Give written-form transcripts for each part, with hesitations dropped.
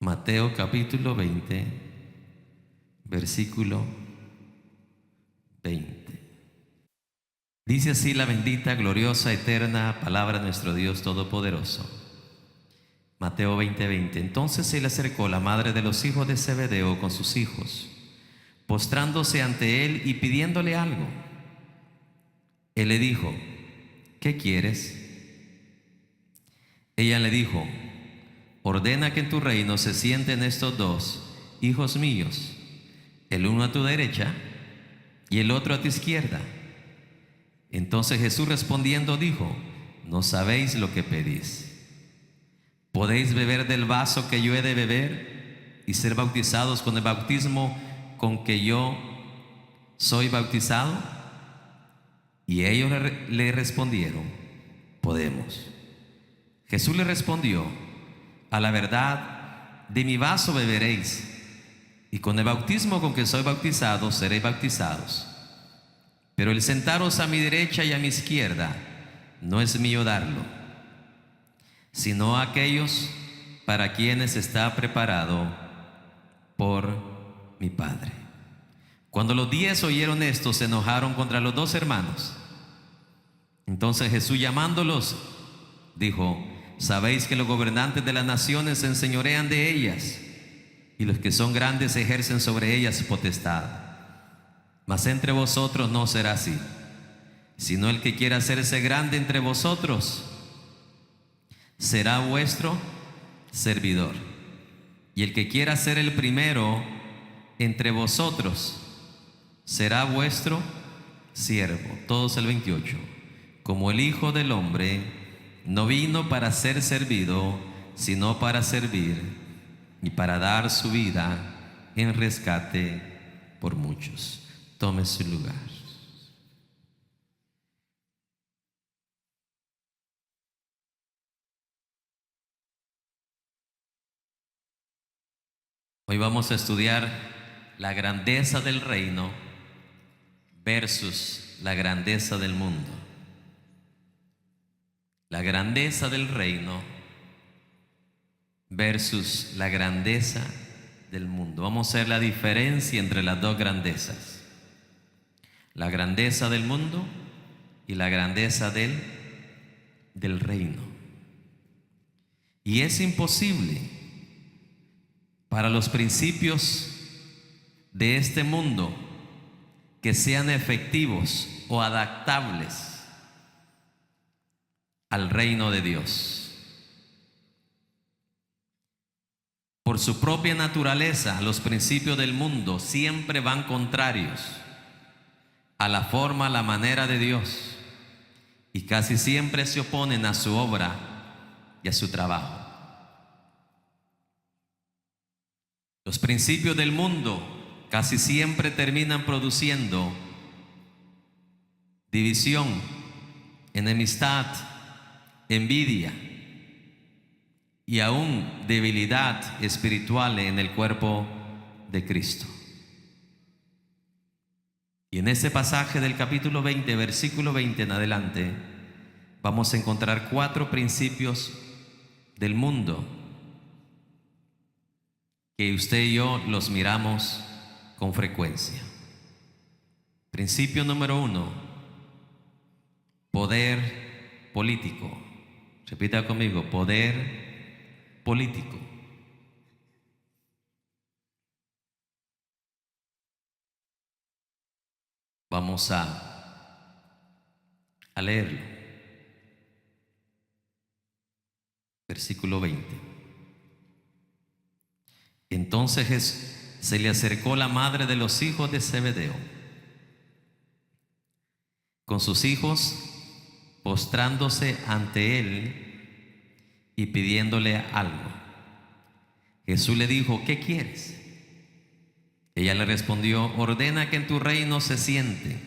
Mateo capítulo 20, versículo 20. Dice así la bendita, gloriosa, eterna palabra de nuestro Dios Todopoderoso. Mateo 20, 20. Entonces se le acercó la madre de los hijos de Zebedeo con sus hijos, postrándose ante él y pidiéndole algo. Él le dijo: ¿qué quieres? Ella le dijo: ordena que en tu reino se sienten estos dos hijos míos, el uno a tu derecha y el otro a tu izquierda. Entonces Jesús respondiendo dijo: no sabéis lo que pedís. ¿Podéis beber del vaso que yo he de beber y ser bautizados con el bautismo con que yo soy bautizado? Y ellos le respondieron: podemos. Jesús le respondió: a la verdad, de mi vaso beberéis, y con el bautismo con que soy bautizado seréis bautizados. Pero el sentaros a mi derecha y a mi izquierda no es mío darlo, sino a aquellos para quienes está preparado por mi Padre. Cuando los 10 oyeron esto, se enojaron contra los dos hermanos. Entonces Jesús, llamándolos, dijo: sabéis que los gobernantes de las naciones se enseñorean de ellas, y los que son grandes ejercen sobre ellas potestad. Mas entre vosotros no será así, sino el que quiera hacerse grande entre vosotros será vuestro servidor, y el que quiera ser el primero entre vosotros será vuestro siervo. Todos el 28. Como el Hijo del Hombre no vino para ser servido, sino para servir y para dar su vida en rescate por muchos. Tome su lugar. Hoy vamos a estudiar la grandeza del reino versus la grandeza del mundo. La grandeza del reino versus la grandeza del mundo. Vamos a ver la diferencia entre las dos grandezas: la grandeza del mundo y la grandeza del reino. Y es imposible para los principios de este mundo que sean efectivos o adaptables al reino de Dios. Por su propia naturaleza, los principios del mundo siempre van contrarios a la forma, a la manera de Dios, y casi siempre se oponen a su obra y a su trabajo. Los principios del mundo casi siempre terminan produciendo división, enemistad, envidia y aún debilidad espiritual en el cuerpo de Cristo. Y en este pasaje del capítulo 20, versículo 20 en adelante, vamos a encontrar 4 principios del mundo que usted y yo los miramos con frecuencia. Principio número 1: poder político. Repita conmigo: poder político. Vamos a leerlo. Versículo 20. Entonces se le acercó la madre de los hijos de Zebedeo con sus hijos, postrándose ante él y pidiéndole algo. Jesús le dijo: ¿qué quieres? Ella le respondió: ordena que en tu reino se sienten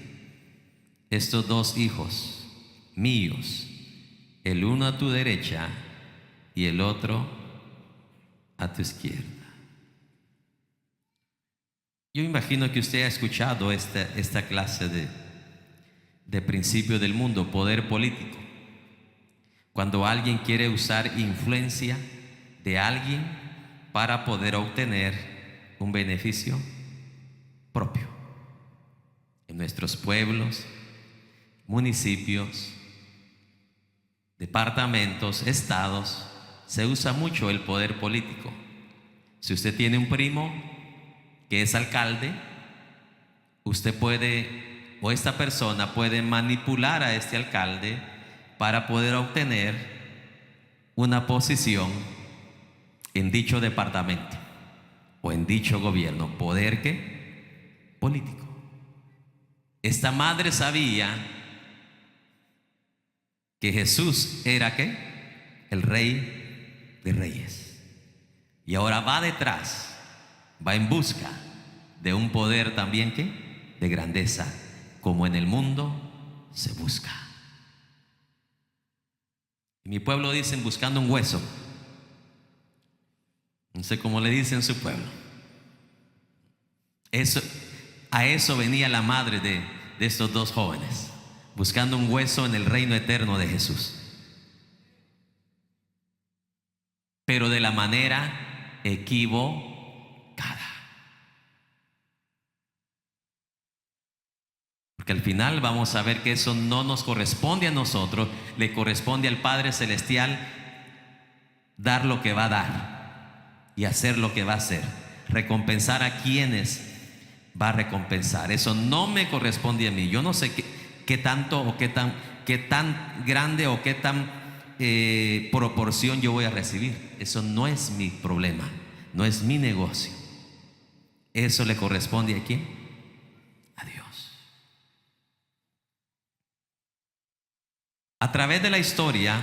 estos dos hijos míos, el uno a tu derecha y el otro a tu izquierda. Yo imagino que usted ha escuchado esta clase de principio del mundo, poder político. Cuando alguien quiere usar influencia de alguien para poder obtener un beneficio propio. En nuestros pueblos, municipios, departamentos, estados, se usa mucho el poder político. Si usted tiene un primo que es alcalde, usted puede, o esta persona puede manipular a este alcalde para poder obtener una posición en dicho departamento o en dicho gobierno. ¿Poder qué? Político. Esta madre sabía que Jesús era ¿qué? El Rey de Reyes. Y ahora va detrás, va en busca de un poder también ¿qué? De grandeza, como en el mundo se busca. En mi pueblo dicen buscando un hueso. No sé cómo le dicen en su pueblo. A eso venía la madre de estos dos jóvenes, buscando un hueso en el reino eterno de Jesús. Pero de la manera equivocada. Porque al final vamos a ver que eso no nos corresponde a nosotros, le corresponde al Padre Celestial dar lo que va a dar y hacer lo que va a hacer, recompensar a quienes va a recompensar. Eso no me corresponde a mí. Yo no sé qué tanto o qué tan grande o qué tan proporción yo voy a recibir. Eso no es mi problema, no es mi negocio. Eso le corresponde ¿a quién? A Dios. A través de la historia,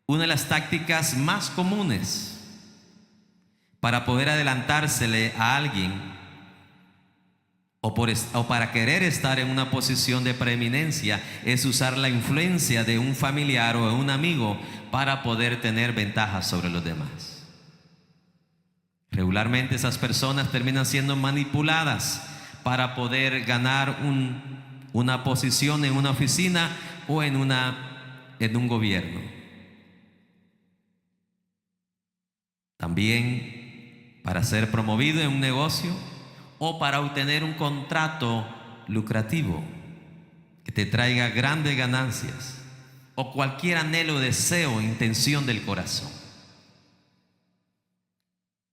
una de las tácticas más comunes para poder adelantársele a alguien o para querer estar en una posición de preeminencia es usar la influencia de un familiar o de un amigo para poder tener ventajas sobre los demás. Regularmente esas personas terminan siendo manipuladas para poder ganar una posición en una oficina o en un gobierno. También para ser promovido en un negocio o para obtener un contrato lucrativo que te traiga grandes ganancias o cualquier anhelo, deseo, intención del corazón.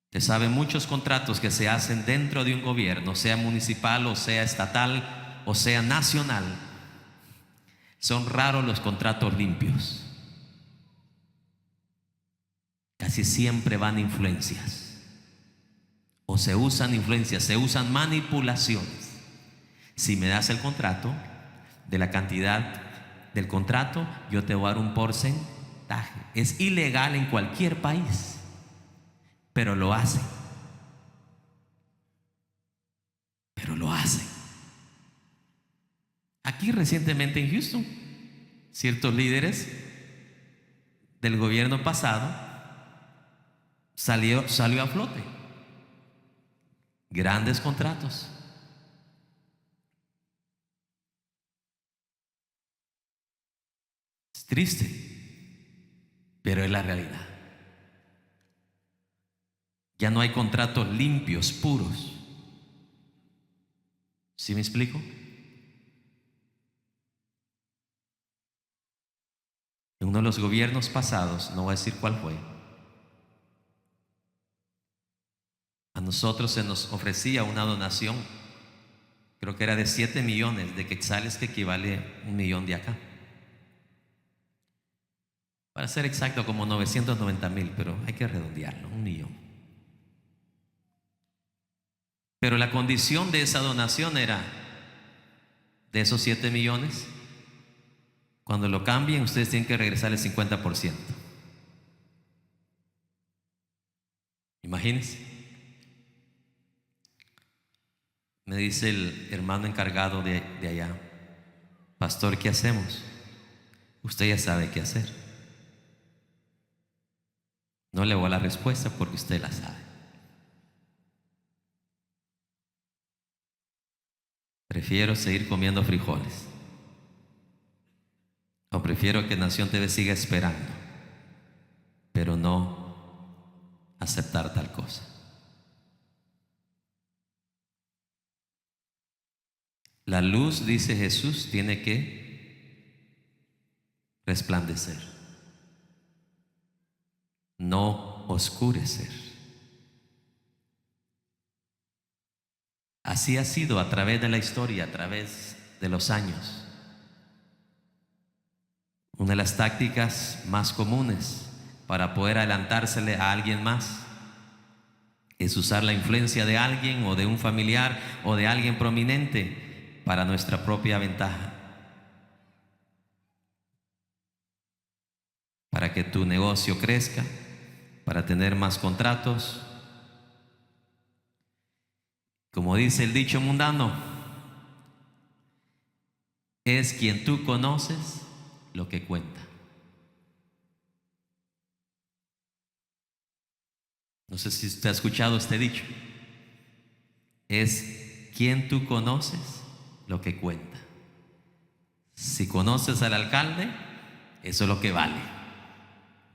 Usted sabe muchos contratos que se hacen dentro de un gobierno, sea municipal o sea estatal o sea nacional. Son raros los contratos limpios. Casi siempre van influencias. O se usan influencias, se usan manipulaciones. Si me das el contrato, de la cantidad del contrato, yo te voy a dar un porcentaje. Es ilegal en cualquier país, pero lo hacen. Pero lo hacen. Aquí recientemente en Houston, ciertos líderes del gobierno pasado salió a flote. Grandes contratos. Es triste, pero es la realidad. Ya no hay contratos limpios, puros. ¿Sí me explico? En uno de los gobiernos pasados, no voy a decir cuál fue, a nosotros se nos ofrecía una donación, creo que era de 7 millones de quetzales, que equivale a 1 millón de acá. Para ser exacto, como 990,000, pero hay que redondearlo, 1 millón. Pero la condición de esa donación era, de esos 7 millones, cuando lo cambien, ustedes tienen que regresar el 50%. Imagínense. Me dice el hermano encargado de allá: pastor, ¿qué hacemos? Usted ya sabe qué hacer. No le voy a la respuesta porque usted la sabe. Prefiero seguir comiendo frijoles, o prefiero que Nación TV siga esperando, pero no aceptar tal cosa. La luz, dice Jesús, tiene que resplandecer, no oscurecer. Así ha sido a través de la historia, a través de los años. Una de las tácticas más comunes para poder adelantársele a alguien más es usar la influencia de alguien o de un familiar o de alguien prominente para nuestra propia ventaja. Para que tu negocio crezca, para tener más contratos. Como dice el dicho mundano, es quien tú conoces lo que cuenta. No sé si usted ha escuchado este dicho. Es quien tú conoces lo que cuenta. Si conoces al alcalde, eso es lo que vale.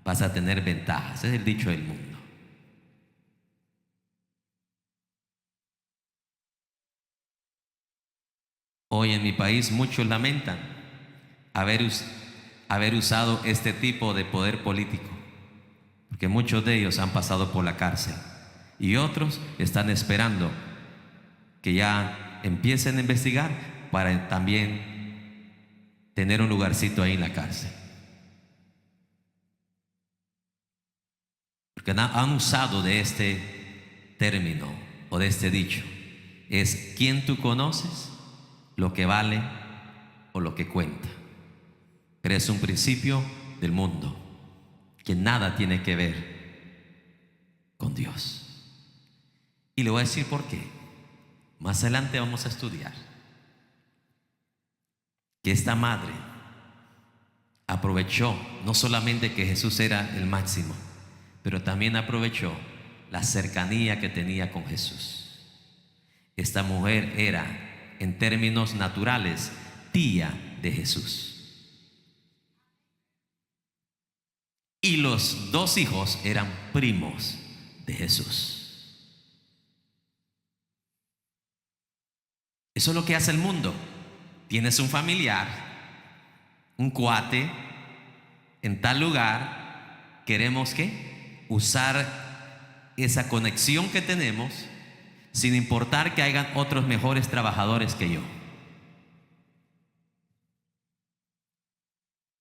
Vas a tener ventajas. Es el dicho del mundo. Hoy en mi país muchos lamentan haber usado este tipo de poder político, porque muchos de ellos han pasado por la cárcel y otros están esperando que ya empiecen a investigar para también tener un lugarcito ahí en la cárcel. Porque han usado de este término o de este dicho. Es quien tú conoces, lo que vale o lo que cuenta. Pero es un principio del mundo que nada tiene que ver con Dios. Y le voy a decir por qué. Más adelante vamos a estudiar que esta madre aprovechó no solamente que Jesús era el máximo, pero también aprovechó la cercanía que tenía con Jesús. Esta mujer era, en términos naturales, tía de Jesús. Y los dos hijos eran primos de Jesús. Eso es lo que hace el mundo. Tienes un familiar, un cuate, en tal lugar, queremos ¿qué? Usar esa conexión que tenemos sin importar que hayan otros mejores trabajadores que yo.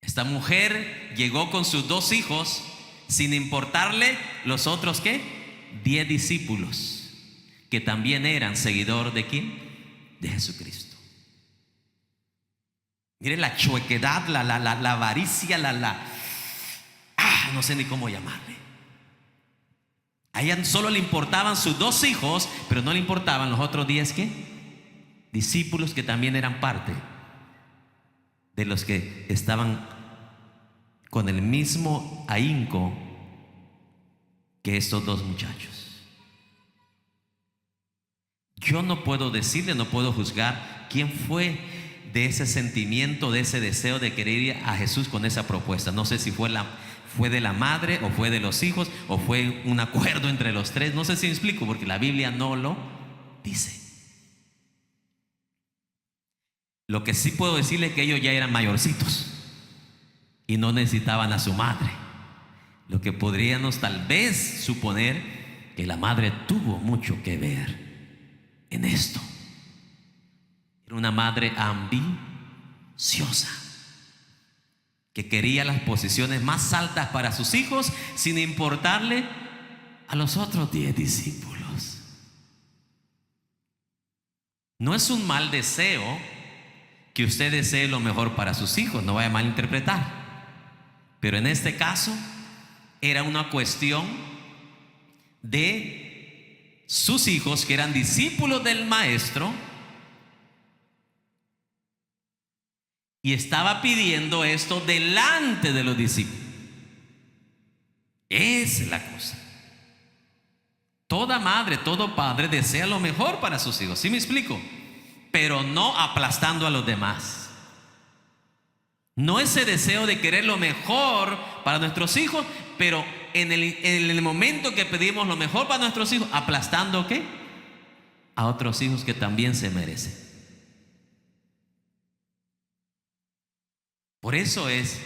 Esta mujer llegó con sus dos hijos sin importarle los otros ¿qué? 10 discípulos que también eran seguidor de ¿quién? De Jesucristo. Mire la chuequedad, la avaricia, no sé ni cómo llamarle. A ella solo le importaban sus dos hijos, pero no le importaban los otros 10 ¿qué? Discípulos que también eran parte de los que estaban con el mismo ahínco que estos dos muchachos. Yo no puedo decirle, no puedo juzgar quién fue de ese sentimiento, de ese deseo de querer ir a Jesús con esa propuesta. No sé si fue de la madre o fue de los hijos o fue un acuerdo entre los tres. No sé si me explico, porque la Biblia no lo dice. Lo que sí puedo decirle es que ellos ya eran mayorcitos y no necesitaban a su madre. Lo que podríamos tal vez suponer que la madre tuvo mucho que ver en esto. Era una madre ambiciosa que quería las posiciones más altas para sus hijos sin importarle a los otros 10 discípulos. No es un mal deseo que usted desee lo mejor para sus hijos, no vaya a malinterpretar. Pero en este caso era una cuestión de sus hijos que eran discípulos del maestro y estaba pidiendo esto delante de los discípulos. Esa es la cosa. Toda madre, todo padre desea lo mejor para sus hijos, ¿sí me explico? Pero no aplastando a los demás. No ese deseo de querer lo mejor para nuestros hijos, pero en el momento que pedimos lo mejor para nuestros hijos, aplastando ¿qué? A otros hijos que también se merecen. Por eso es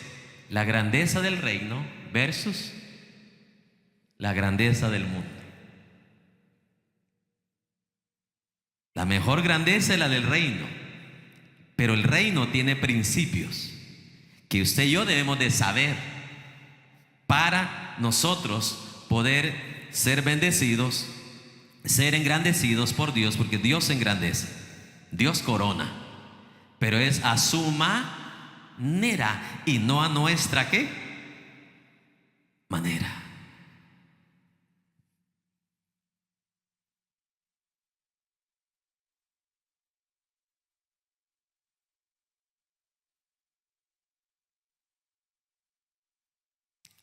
la grandeza del reino versus la grandeza del mundo. La mejor grandeza es la del reino, pero el reino tiene principios que usted y yo debemos de saber para nosotros poder ser bendecidos, ser engrandecidos por Dios, porque Dios engrandece, Dios corona, pero es a su manera y no a nuestra ¿qué? Manera.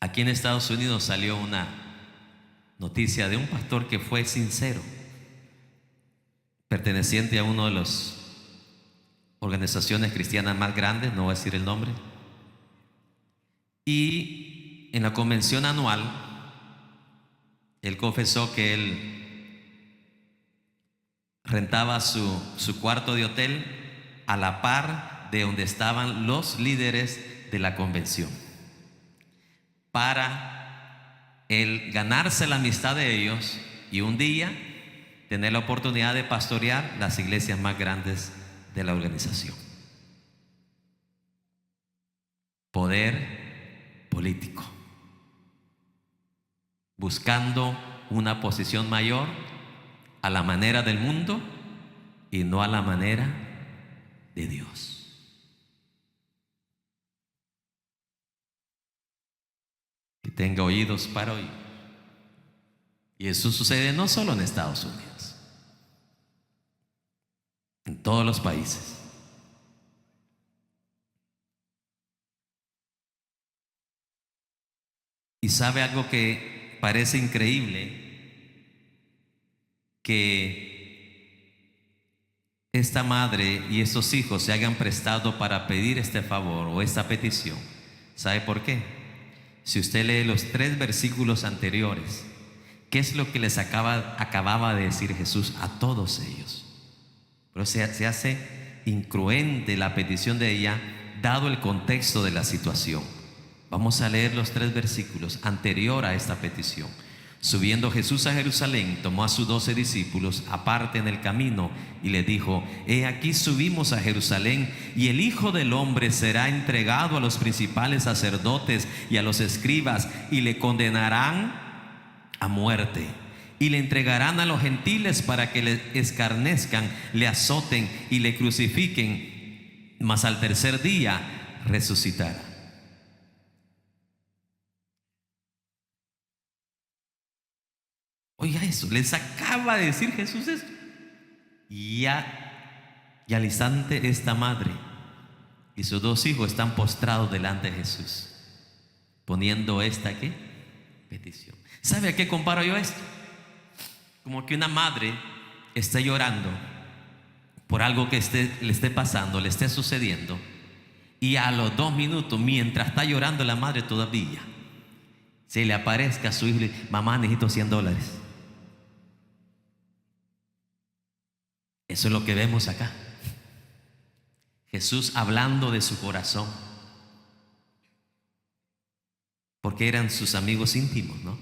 Aquí en Estados Unidos salió una noticia de un pastor que fue sincero, perteneciente a una de las organizaciones cristianas más grandes, no voy a decir el nombre, y en la convención anual, él confesó que él rentaba su cuarto de hotel a la par de donde estaban los líderes de la convención, para él ganarse la amistad de ellos y un día tener la oportunidad de pastorear las iglesias más grandes de la organización. Poder político, buscando una posición mayor a la manera del mundo y no a la manera de Dios. Que tenga oídos para oír. Y eso sucede no solo en Estados Unidos, en todos los países. Y sabe algo que parece increíble, que esta madre y estos hijos se hayan prestado para pedir este favor o esta petición. ¿Sabe por qué? Si usted lee los 3 versículos anteriores, ¿qué es lo que les acababa de decir Jesús a todos ellos? Pero se hace incruente la petición de ella, dado el contexto de la situación. Vamos a leer los 3 versículos anterior a esta petición. Subiendo Jesús a Jerusalén, tomó a sus 12 discípulos aparte en el camino y le dijo: He aquí subimos a Jerusalén, y el Hijo del Hombre será entregado a los principales sacerdotes y a los escribas, y le condenarán a muerte, y le entregarán a los gentiles para que le escarnezcan, le azoten y le crucifiquen, mas al tercer día resucitará. Oiga eso, les acaba de decir Jesús esto. Y al instante esta madre y sus 2 hijos están postrados delante de Jesús, poniendo esta ¿qué? Petición. ¿Sabe a qué comparo yo esto? Como que una madre está llorando por algo que le esté pasando, le esté sucediendo, y a los 2 minutos, mientras está llorando la madre todavía, se le aparezca a su hijo y le dice: mamá, necesito $100. Eso es lo que vemos acá. Jesús hablando de su corazón, porque eran sus amigos íntimos, ¿no?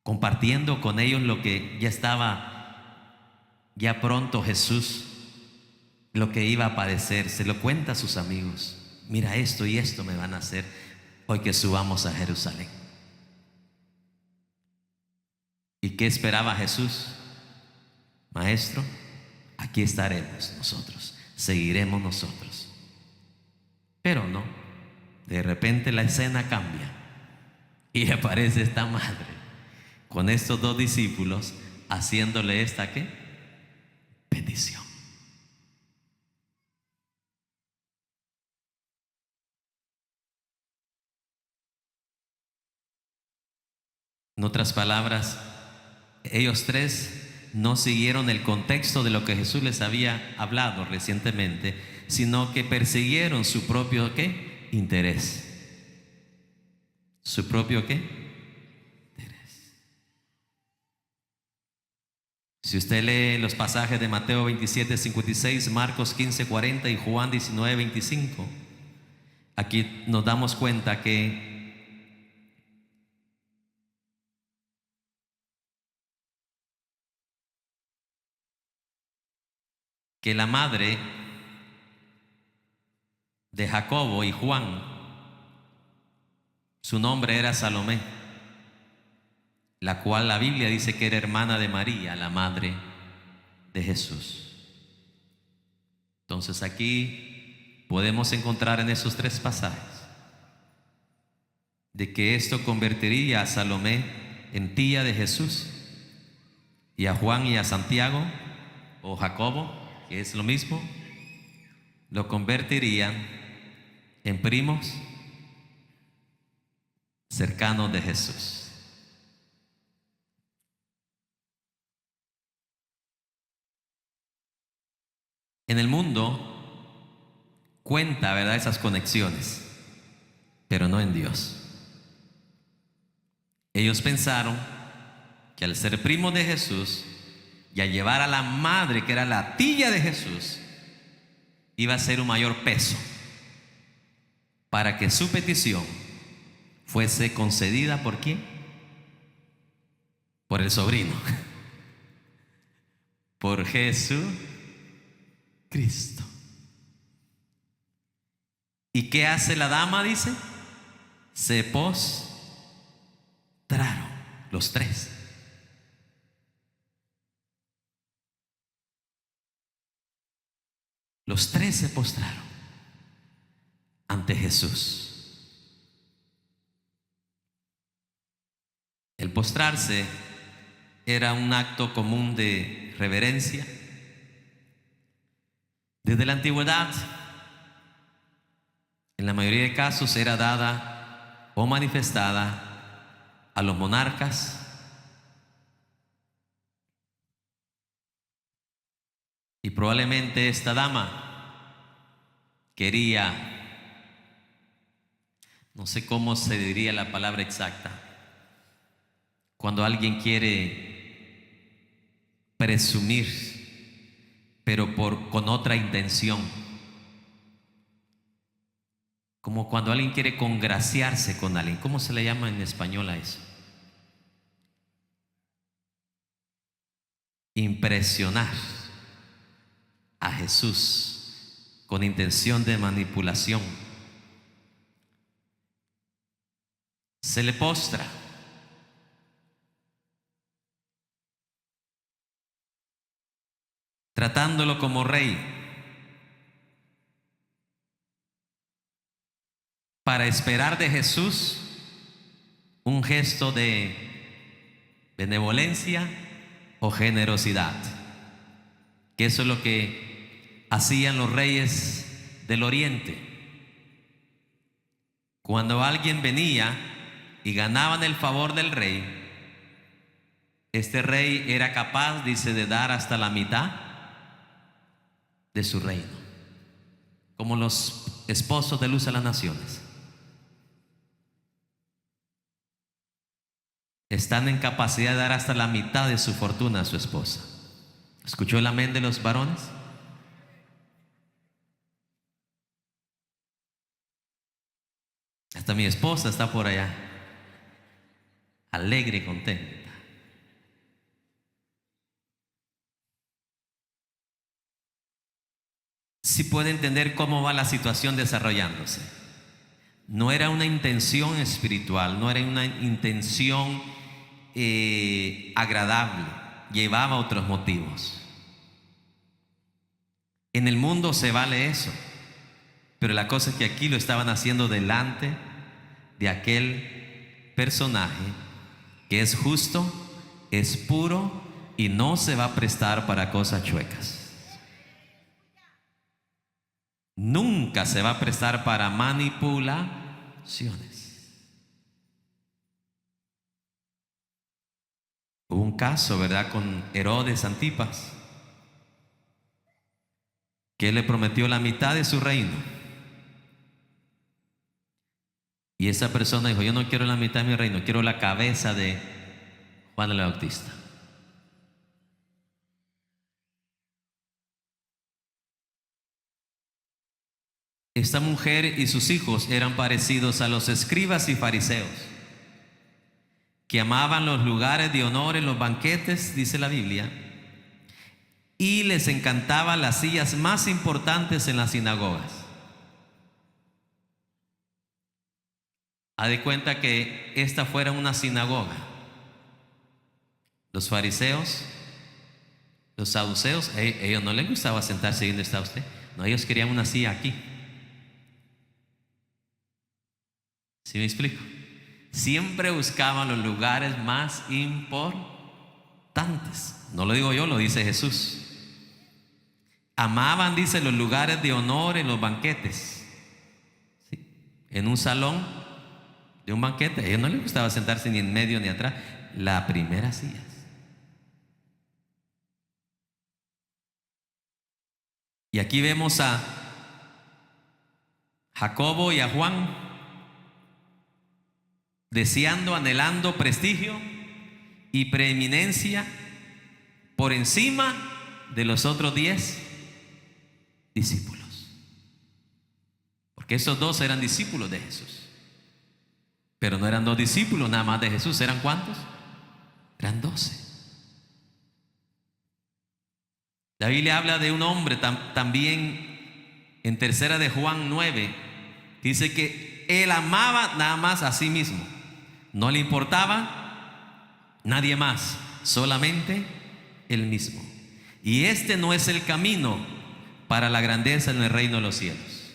Compartiendo con ellos lo que ya estaba, ya pronto Jesús, lo que iba a padecer. Se lo cuenta a sus amigos: mira, esto y esto me van a hacer hoy que subamos a Jerusalén. ¿Y qué esperaba Jesús? Maestro, aquí estaremos nosotros, seguiremos nosotros. Pero no, de repente la escena cambia y aparece esta madre con estos 2 discípulos haciéndole esta ¿qué? Petición. En otras palabras, ellos 3 no siguieron el contexto de lo que Jesús les había hablado recientemente, sino que persiguieron su propio ¿qué? Interés. ¿Su propio qué? Si usted lee los pasajes de Mateo 27, 56, Marcos 15, 40 y Juan 19, 25, aquí nos damos cuenta que la madre de Jacobo y Juan, su nombre era Salomé, la cual la Biblia dice que era hermana de María, la madre de Jesús. Entonces aquí podemos encontrar en esos tres pasajes de que esto convertiría a Salomé en tía de Jesús, y a Juan y a Santiago o Jacobo, que es lo mismo, lo convertirían en primos cercanos de Jesús. En el mundo cuenta, ¿verdad?, esas conexiones, pero no en Dios. Ellos pensaron que al ser primo de Jesús y a llevar a la madre, que era la tía de Jesús, iba a ser un mayor peso para que su petición fuese concedida. ¿Por quién? Por el sobrino, por Jesucristo. ¿Y qué hace la dama? Dice, se postraron los tres. Los tres se postraron ante Jesús. El postrarse era un acto común de reverencia. Desde la antigüedad, en la mayoría de casos era dada o manifestada a los monarcas, y probablemente esta dama quería, no sé cómo se diría la palabra exacta, cuando alguien quiere presumir pero con otra intención, como cuando alguien quiere congraciarse con alguien. ¿Cómo se le llama en español a eso? Impresionar a Jesús con intención de manipulación. Se le postra. Tratándolo como rey, para esperar de Jesús un gesto de benevolencia o generosidad, que eso es lo que hacían los reyes del Oriente. Cuando alguien venía y ganaban el favor del rey, este rey era capaz, dice, de dar hasta la mitad de su reino, como los esposos de luz a las naciones. Están en capacidad de dar hasta la mitad de su fortuna a su esposa. ¿Escuchó el amén de los varones? Hasta mi esposa está por allá, alegre y contenta. Si puede entender cómo va la situación desarrollándose. No era una intención espiritual, no era una intención agradable, llevaba otros motivos. En el mundo se vale eso, pero la cosa es que aquí lo estaban haciendo delante de aquel personaje que es justo, es puro y no se va a prestar para cosas chuecas. Nunca se va a prestar para manipulaciones. Hubo un caso, ¿verdad?, con Herodes Antipas, que él le prometió la mitad de su reino. Y esa persona dijo: yo no quiero la mitad de mi reino, quiero la cabeza de Juan el Bautista. Esta mujer y sus hijos eran parecidos a los escribas y fariseos, que amaban los lugares de honor en los banquetes, dice la Biblia, y les encantaban las sillas más importantes en las sinagogas. Haz de cuenta que esta fuera una sinagoga. Los fariseos, los saduceos, ellos no les gustaba sentarse ahí donde está usted. No, ellos querían una silla aquí. ¿Sí me explico? Siempre buscaban los lugares más importantes. No lo digo yo, lo dice Jesús. Amaban, dice, los lugares de honor en los banquetes. ¿Sí? En un salón de un banquete, a ellos no les gustaba sentarse ni en medio ni atrás. La primera silla. Y aquí vemos a Jacobo y a Juan deseando, anhelando prestigio y preeminencia por encima de los otros 10 discípulos. Porque esos dos eran discípulos de Jesús. Pero no eran 2 discípulos nada más de Jesús. ¿Eran cuántos? Eran 12. La Biblia habla de un hombre también en tercera de Juan 9. Dice que él amaba nada más a sí mismo. No le importaba nadie más, solamente él mismo. Y este no es el camino para la grandeza en el reino de los cielos.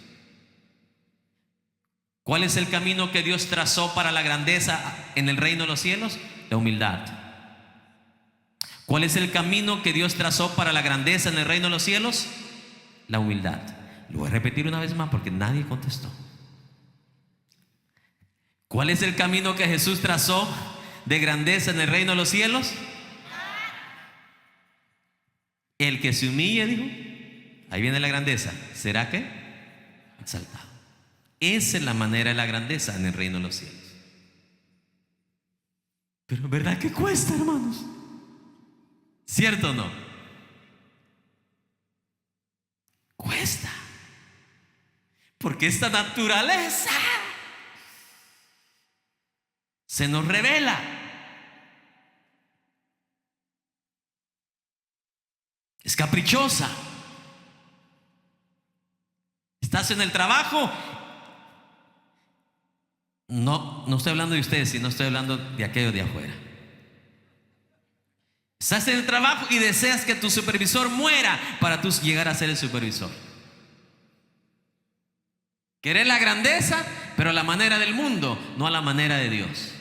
¿Cuál es el camino que Dios trazó para la grandeza en el reino de los cielos? La humildad. ¿Cuál es el camino que Dios trazó para la grandeza en el reino de los cielos? La humildad. Lo voy a repetir una vez más porque nadie contestó. ¿Cuál es el camino que Jesús trazó de grandeza en el reino de los cielos? El que se humille, dijo, ahí viene la grandeza. ¿Será que? Exaltado. Esa es la manera de la grandeza en el reino de los cielos. Pero ¿verdad que cuesta, hermanos? ¿Cierto o no? Cuesta. Porque esta naturaleza se nos revela. Es caprichosa. Estás en el trabajo. No estoy hablando de ustedes, sino estoy hablando de aquellos de afuera. Estás en el trabajo y deseas que tu supervisor muera para tú llegar a ser el supervisor. Querer la grandeza, pero a la manera del mundo, no a la manera de Dios.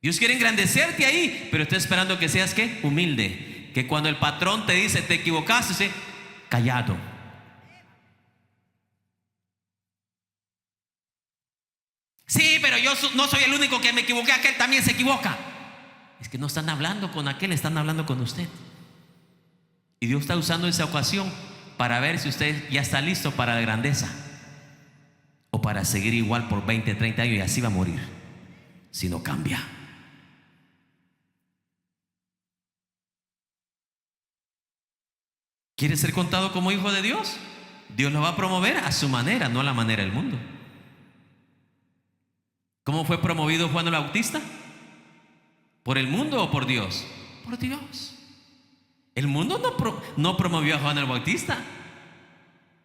Dios quiere engrandecerte ahí, pero está esperando que seas ¿qué? Humilde. Que cuando el patrón te dice te equivocaste, dice callado. Sí, pero yo no soy el único que me equivoqué, aquel también se equivoca. Es que no están hablando con aquel, están hablando con usted. Y Dios está usando esa ocasión para ver si usted ya está listo para la grandeza o para seguir igual por 20, 30 años y así va a morir si no cambia. ¿Quiere ser contado como hijo de Dios? Dios lo va a promover a su manera, no a la manera del mundo. ¿Cómo fue promovido Juan el Bautista? ¿Por el mundo o por Dios? Por Dios. El mundo no promovió a Juan el Bautista.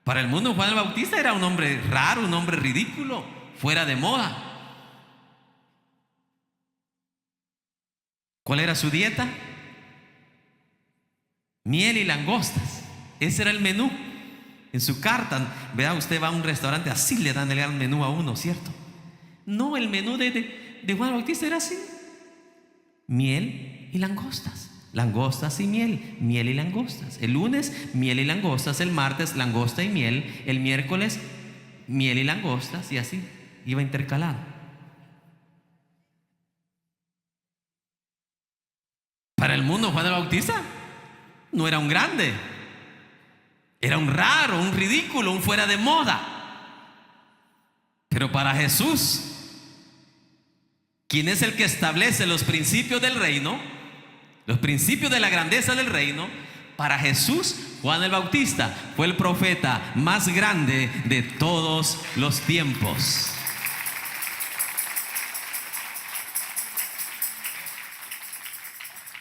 Para el mundo Juan el Bautista era un hombre raro, un hombre ridículo, fuera de moda. ¿Cuál era su dieta? Miel y langostas. Ese era el menú. En su carta, vea, usted va a un restaurante, así le dan el menú a uno, ¿cierto? No, el menú de Juan el Bautista era así: miel y langostas, langostas y miel y langostas. El lunes, miel y langostas. El martes, langosta y miel. El miércoles, miel y langostas. Y así iba intercalado. mundo Juan el Bautista no era un grande, era un raro, un ridículo, un fuera de moda. Pero para Jesús, quien es el que establece los principios del reino, los principios de la grandeza del reino, para Jesús, Juan el Bautista fue el profeta más grande de todos los tiempos.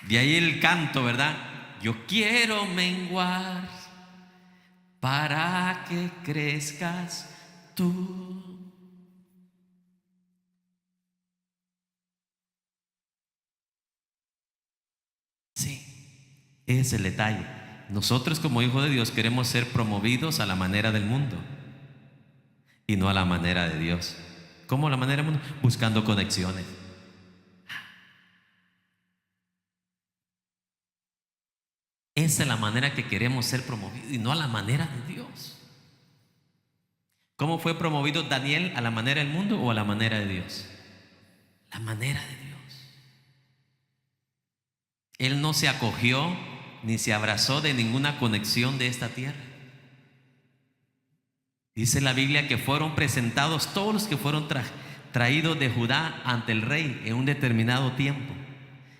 De ahí el canto, ¿verdad? Yo quiero menguar para que crezcas tú. Sí, ese es el detalle. Nosotros como hijos de Dios queremos ser promovidos a la manera del mundo y no a la manera de Dios. ¿Cómo a la manera del mundo? Buscando conexiones. Esa es la manera que queremos ser promovidos y no a la manera de Dios. ¿Cómo fue promovido Daniel? ¿A la manera del mundo o a la manera de Dios? La manera de Dios. Él no se acogió ni se abrazó de ninguna conexión de esta tierra. Dice la Biblia que fueron presentados todos los que fueron traídos de Judá ante el rey en un determinado tiempo.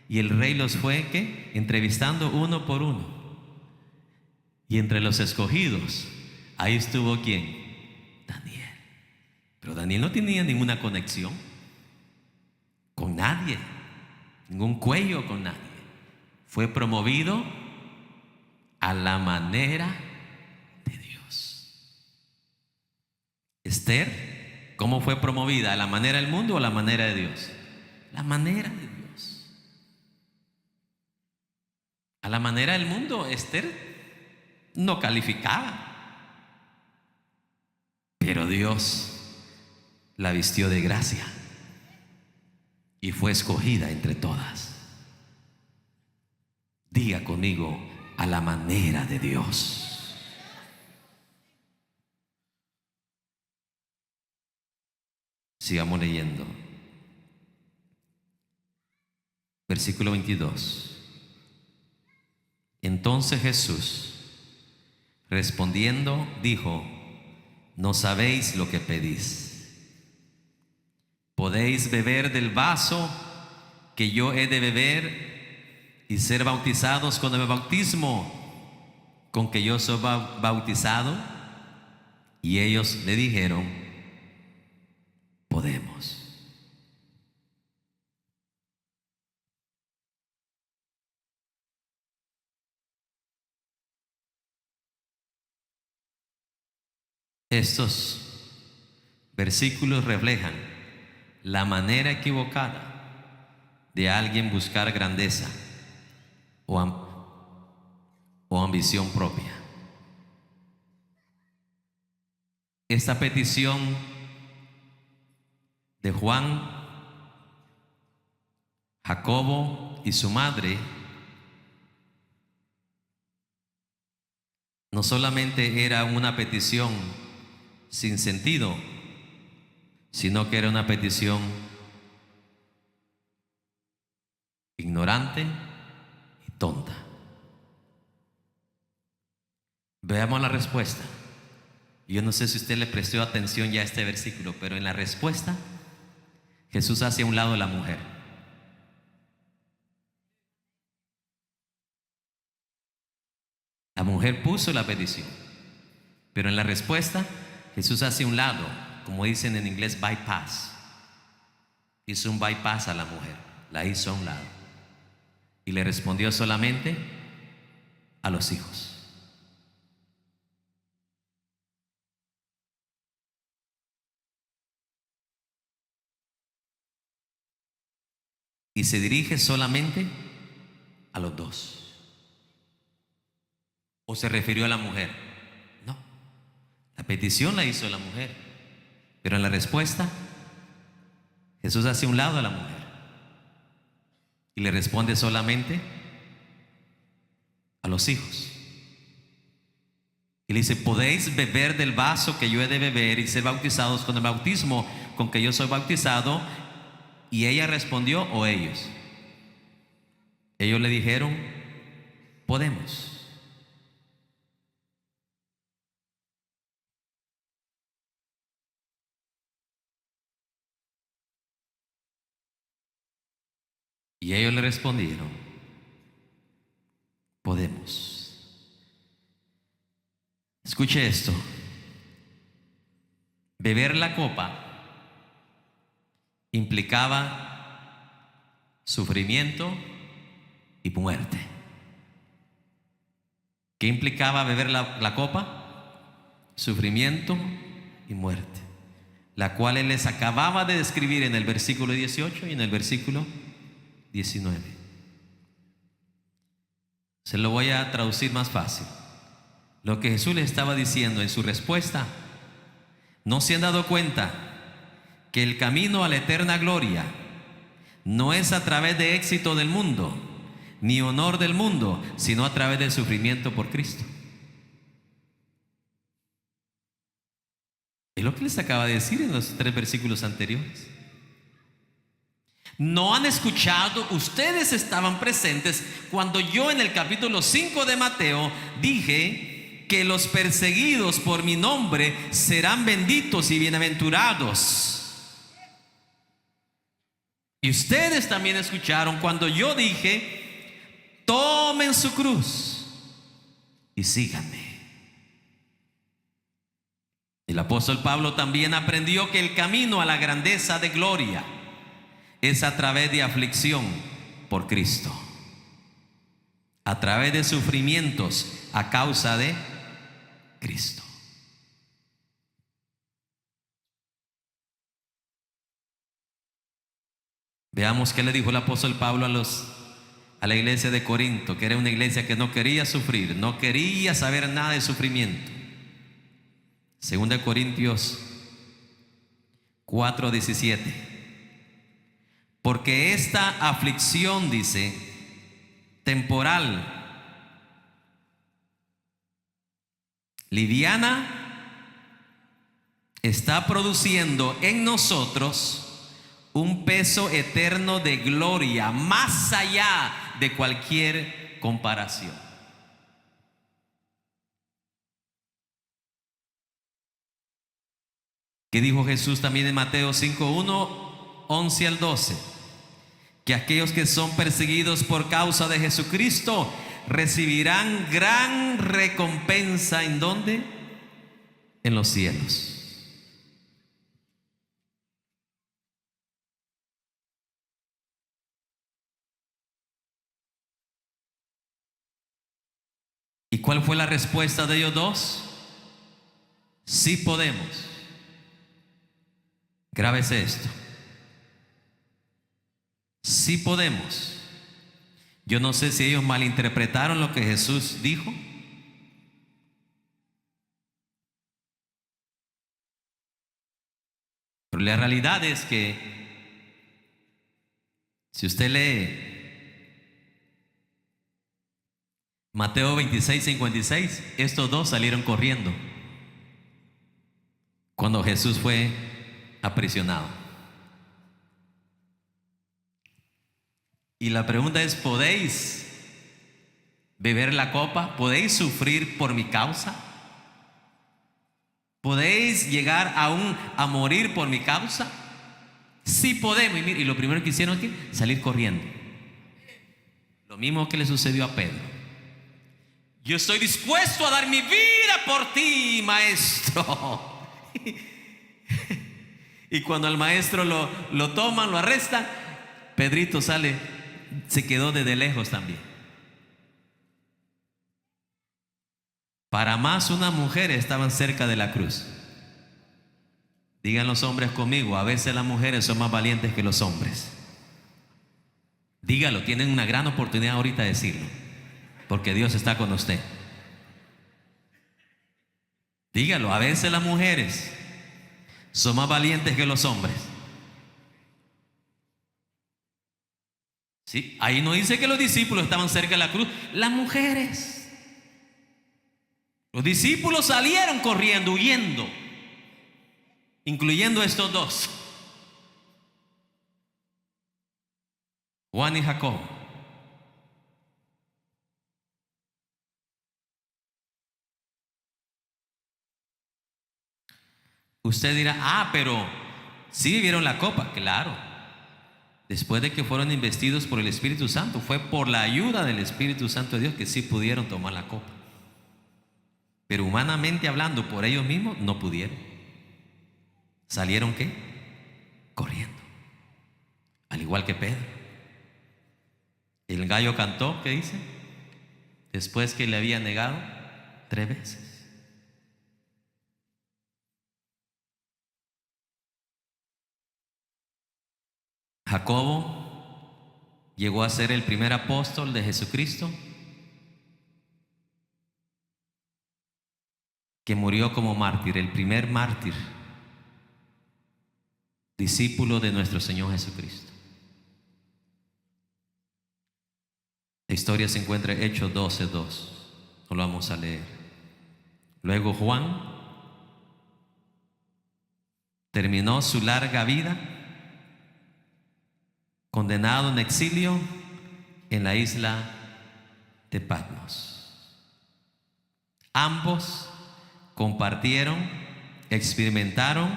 Y el rey los fue, ¿qué? Entrevistando uno por uno. Y entre los escogidos, ahí estuvo ¿quién? Daniel. Pero Daniel no tenía ninguna conexión con nadie, ningún cuello con nadie. Fue promovido a la manera de Dios. Esther, ¿cómo fue promovida? ¿A la manera del mundo o a la manera de Dios? La manera de Dios. A la manera del mundo, Esther no calificaba, pero Dios la vistió de gracia y fue escogida entre todas. Diga conmigo, a la manera de Dios. Sigamos leyendo. Versículo 22. Entonces Jesús, respondiendo, dijo: no sabéis lo que pedís. ¿Podéis beber del vaso que yo he de beber y ser bautizados con el bautismo con que yo soy bautizado? Y ellos le dijeron: podemos. Estos versículos reflejan la manera equivocada de alguien buscar grandeza o ambición propia. Esta petición de Juan, Jacobo y su madre no solamente era una petición sin sentido, sino que era una petición ignorante y tonta. Veamos la respuesta. Yo no sé si usted le prestó atención ya a este versículo, pero en la respuesta Jesús hace a un lado a la mujer. La mujer puso la petición, pero en la respuesta Jesús hace a un lado, como dicen en inglés, bypass. Hizo un bypass a la mujer, la hizo a un lado y le respondió solamente a los hijos. Y se dirige solamente a los dos. ¿O se refirió a la mujer? No. La petición la hizo la mujer, pero en la respuesta Jesús hace a un lado a la mujer y le responde solamente a los hijos. Y le dice: podéis beber del vaso que yo he de beber y ser bautizados con el bautismo con que yo soy bautizado. Y ella respondió, o ellos. Ellos le dijeron: podemos. Y ellos le respondieron: podemos. Escuche esto. Beber la copa implicaba sufrimiento y muerte. ¿Qué implicaba beber la copa? Sufrimiento y muerte, la cual él les acababa de describir en el versículo 18 y en el versículo 19. Se lo voy a traducir más fácil. Lo que Jesús le estaba diciendo en su respuesta: ¿no se han dado cuenta que el camino a la eterna gloria no es a través de éxito del mundo, ni honor del mundo, sino a través del sufrimiento por Cristo? Es lo que les acaba de decir en los 3 versículos anteriores. ¿No han escuchado? Ustedes estaban presentes cuando yo en el capítulo 5 de Mateo dije que los perseguidos por mi nombre serán benditos y bienaventurados. Y ustedes también escucharon cuando yo dije: tomen su cruz y síganme. El apóstol Pablo también aprendió que el camino a la grandeza de gloria es a través de aflicción por Cristo, a través de sufrimientos a causa de Cristo. Veamos qué le dijo el apóstol Pablo a la iglesia de Corinto, que era una iglesia que no quería sufrir, no quería saber nada de sufrimiento. 2 Corintios 4:17. Porque esta aflicción, dice, temporal, liviana, está produciendo en nosotros un peso eterno de gloria, más allá de cualquier comparación. ¿Qué dijo Jesús también en Mateo 5:1, 11 al 12? Que aquellos que son perseguidos por causa de Jesucristo recibirán gran recompensa. ¿En dónde? En los cielos. ¿Y cuál fue la respuesta de ellos dos? Sí podemos. Grábese esto. Sí podemos. Yo no sé si ellos malinterpretaron lo que Jesús dijo. Pero la realidad es que si usted lee Mateo 26:56, estos dos salieron corriendo cuando Jesús fue aprisionado. Y la pregunta es: ¿podéis beber la copa? ¿Podéis sufrir por mi causa? ¿Podéis llegar aún a morir por mi causa? Sí podemos. Y lo primero que hicieron es salir corriendo. Lo mismo que le sucedió a Pedro. Yo estoy dispuesto a dar mi vida por ti, maestro. Y cuando al maestro lo toman, lo arrestan, Pedrito sale, se quedó desde lejos también. Para más, unas mujeres estaban cerca de la cruz. Digan los hombres conmigo: a veces las mujeres son más valientes que los hombres. Dígalo, tienen una gran oportunidad ahorita de decirlo, porque Dios está con usted. Dígalo, a veces las mujeres son más valientes que los hombres. ¿Sí? Ahí no dice que los discípulos estaban cerca de la cruz, las mujeres. Los discípulos salieron corriendo, huyendo, incluyendo estos dos, Juan y Jacob. Usted dirá, pero sí vivieron la copa. Claro, después de que fueron investidos por el Espíritu Santo, fue por la ayuda del Espíritu Santo de Dios que sí pudieron tomar la copa. Pero humanamente hablando, por ellos mismos no pudieron. ¿Salieron qué? Corriendo. Al igual que Pedro. El gallo cantó, ¿qué dice? Después que le había negado 3 veces. Jacobo llegó a ser el primer apóstol de Jesucristo, que murió como mártir, el primer mártir, discípulo de nuestro Señor Jesucristo. La historia se encuentra en Hechos 12:2. No lo vamos a leer. Luego Juan terminó su larga vida condenado en exilio en la isla de Patmos. Ambos compartieron, experimentaron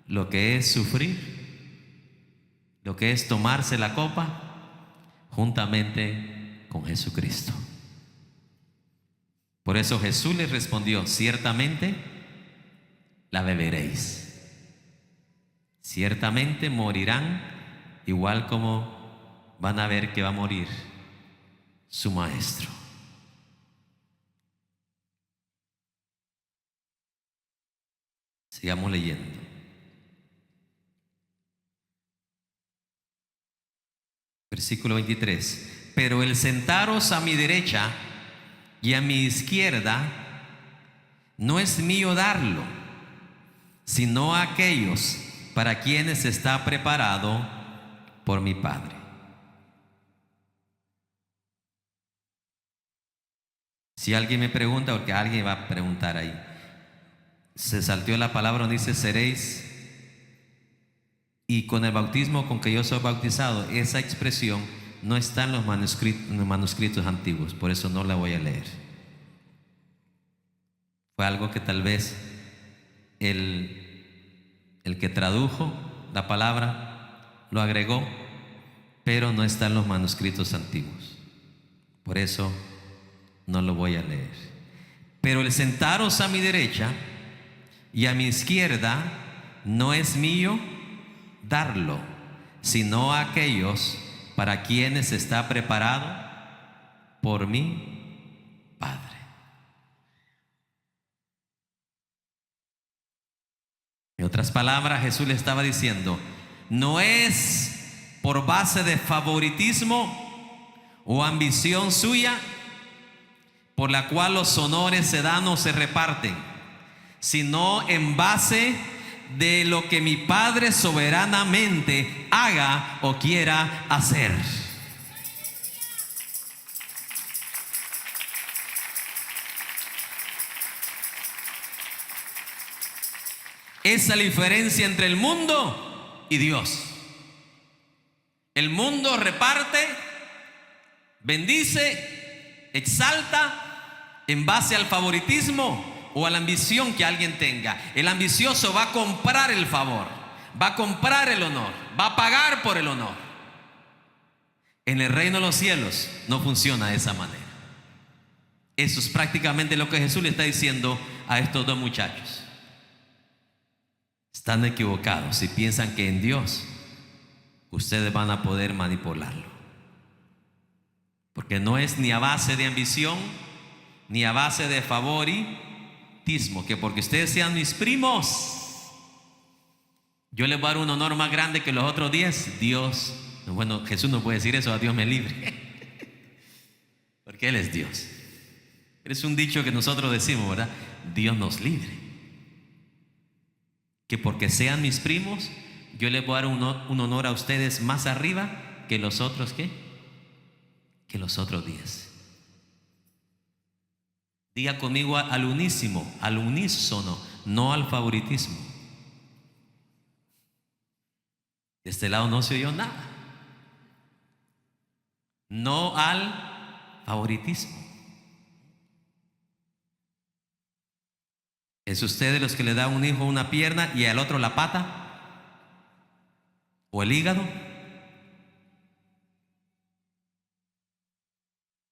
lo que es sufrir, lo que es tomarse la copa juntamente con Jesucristo. Por eso Jesús les respondió: ciertamente la beberéis, ciertamente morirán, igual como van a ver que va a morir su maestro. Sigamos leyendo. Versículo 23. Pero el sentaros a mi derecha y a mi izquierda no es mío darlo, sino a aquellos para quienes está preparado por mi Padre. Si alguien me pregunta, porque alguien va a preguntar ahí, se salteó la palabra donde dice seréis, y con el bautismo con que yo soy bautizado, esa expresión no está en los manuscritos antiguos, por eso no la voy a leer. Fue algo que tal vez el que tradujo la palabra lo agregó, pero no está en los manuscritos antiguos. Por eso no lo voy a leer. Pero el sentaros a mi derecha y a mi izquierda no es mío darlo, sino a aquellos para quienes está preparado por mi Padre. En otras palabras, Jesús le estaba diciendo: no es por base de favoritismo o ambición suya por la cual los honores se dan o se reparten, sino en base de lo que mi Padre soberanamente haga o quiera hacer. Esa es la diferencia entre el mundo y Dios. El mundo reparte, bendice, exalta en base al favoritismo o a la ambición que alguien tenga. El ambicioso va a comprar el favor, va a comprar el honor, va a pagar por el honor. En el reino de los cielos no funciona de esa manera. Eso es prácticamente lo que Jesús le está diciendo a estos dos muchachos. Están equivocados si piensan que en Dios ustedes van a poder manipularlo, porque no es ni a base de ambición ni a base de favoritismo, que porque ustedes sean mis primos yo les voy a dar un honor más grande que los otros 10. Dios, bueno, Jesús no puede decir eso, a Dios me libre porque Él es Dios. Es un dicho que nosotros decimos, ¿verdad? Dios nos libre. Que porque sean mis primos, yo les voy a dar un honor a ustedes más arriba que los otros, ¿qué? Que los otros 10. Diga conmigo al unísono, no al favoritismo. De este lado no se oyó nada. No al favoritismo. ¿Es usted de los que le da a un hijo una pierna y al otro la pata? ¿O el hígado?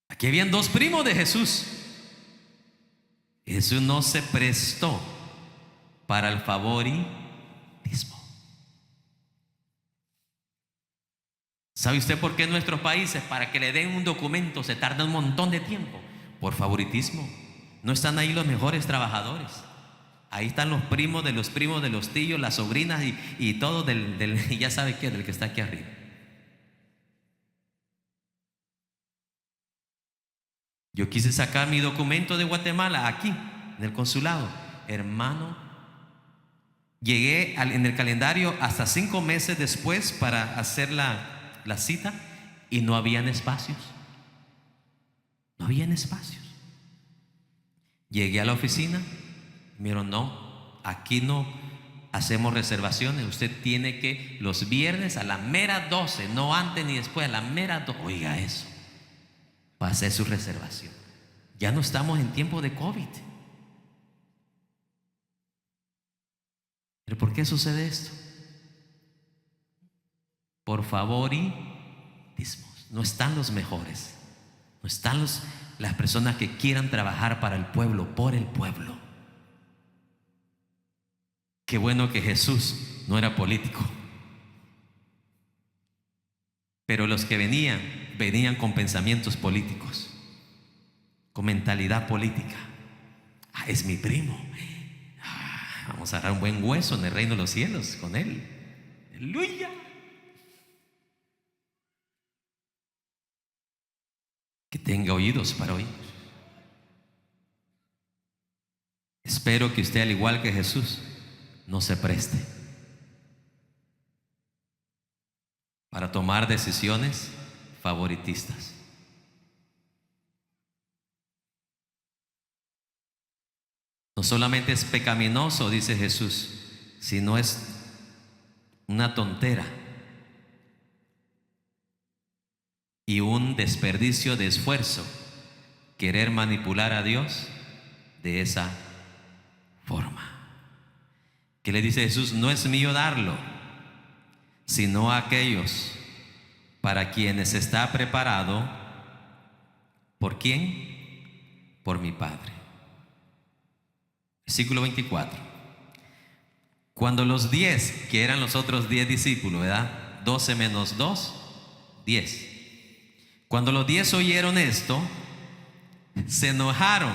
Aquí habían dos primos de Jesús. Jesús no se prestó para el favoritismo. ¿Sabe usted por qué en nuestros países para que le den un documento se tarda un montón de tiempo? Por favoritismo. No están ahí los mejores trabajadores. Ahí están los primos de los tíos, las sobrinas y todo del ya sabe qué, del que está aquí arriba. Yo quise sacar mi documento de Guatemala aquí, en el consulado. Hermano, llegué en el calendario hasta 5 meses después para hacer la cita y no habían espacios. No habían espacios. Llegué a la oficina, me dijeron, no, aquí no hacemos reservaciones. Usted tiene que los viernes a la mera 12, no antes ni después, a la mera 12. Oiga eso, para hacer su reservación. Ya no estamos en tiempo de COVID. ¿Pero por qué sucede esto? Por favoritismos. No están los mejores. No están las personas que quieran trabajar para el pueblo, por el pueblo. Qué bueno que Jesús no era político. Pero los que venían con pensamientos políticos, con mentalidad política. Es mi primo. Vamos a dar un buen hueso en el reino de los cielos con él. Aleluya. Que tenga oídos para oír. Espero que usted, al igual que Jesús, no se preste para tomar decisiones favoritistas. No solamente es pecaminoso, dice Jesús, sino es una tontera y un desperdicio de esfuerzo querer manipular a Dios de esa forma. ¿Qué le dice Jesús? No es mío darlo, sino a aquellos para quienes está preparado. ¿Por quién? Por mi Padre. Versículo 24. Cuando los 10, que eran los otros 10 discípulos, ¿verdad? 12 menos 2, 10. Cuando los 10 oyeron esto, se enojaron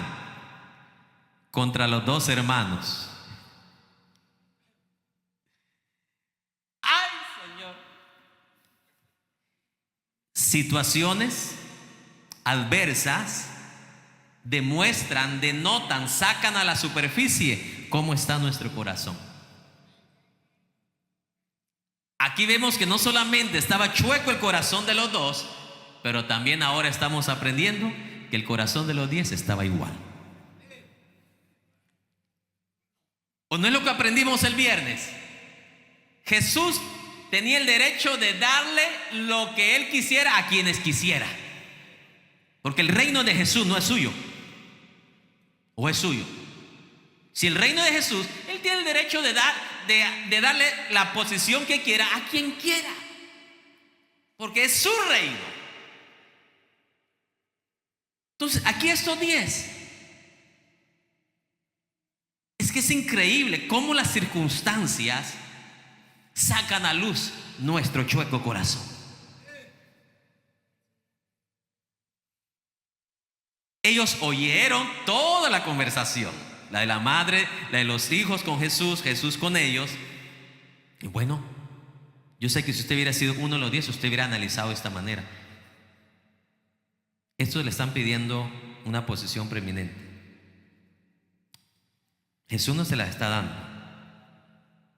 contra los 2 hermanos. ¡Ay, Señor! Situaciones adversas demuestran, denotan, sacan a la superficie cómo está nuestro corazón. Aquí vemos que no solamente estaba chueco el corazón de los 2, pero también ahora estamos aprendiendo que el corazón de los 10 estaba igual. ¿O no es lo que aprendimos el viernes? Jesús tenía el derecho de darle lo que Él quisiera a quienes quisiera, porque el reino de Jesús no es suyo. ¿O es suyo? Si el reino de Jesús, Él tiene el derecho de darle la posición que quiera a quien quiera, porque es su reino. Entonces, aquí estos 10, es que es increíble cómo las circunstancias sacan a luz nuestro chueco corazón. Ellos oyeron toda la conversación, la de la madre, la de los hijos con Jesús, Jesús con ellos. Y bueno, yo sé que si usted hubiera sido uno de los 10, usted hubiera analizado de esta manera. Estos le están pidiendo una posición preeminente. Jesús no se la está dando,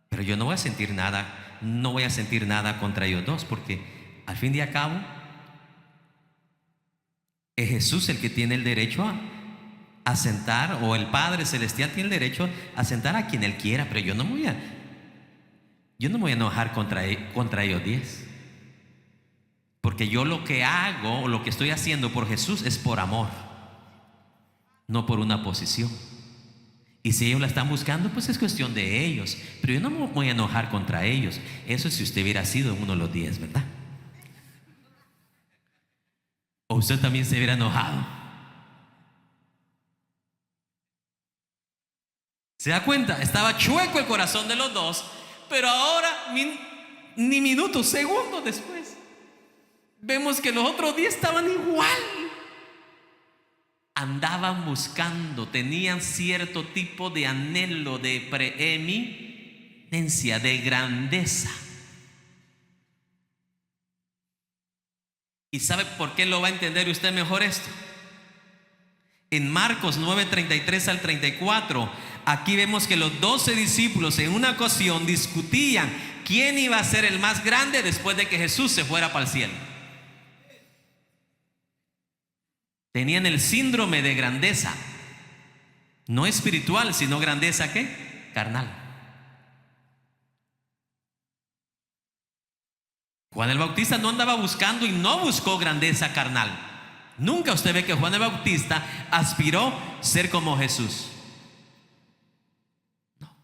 pero yo no voy a sentir nada contra ellos 2, porque al fin y al cabo es Jesús el que tiene el derecho a sentar, o el Padre Celestial tiene el derecho a sentar a quien Él quiera, pero yo no me voy a enojar contra ellos 10, porque yo lo que hago o lo que estoy haciendo por Jesús es por amor, no por una posición. Y si ellos la están buscando, pues es cuestión de ellos. Pero yo no me voy a enojar contra ellos. Eso si usted hubiera sido uno de los 10, ¿verdad? O usted también se hubiera enojado. ¿Se da cuenta? Estaba chueco el corazón de los dos, pero ahora, ni minutos, segundos después, vemos que los otros 10 estaban igual. Andaban buscando, tenían cierto tipo de anhelo, de preeminencia, de grandeza. ¿Y sabe por qué lo va a entender usted mejor esto? En Marcos 9:33 al 34, aquí vemos que los 12 discípulos en una ocasión discutían quién iba a ser el más grande después de que Jesús se fuera para el cielo. Tenían el síndrome de grandeza, no espiritual, sino grandeza ¿qué? Carnal. Juan el Bautista no andaba buscando y no buscó grandeza carnal. Nunca usted ve que Juan el Bautista aspiró ser como Jesús. No.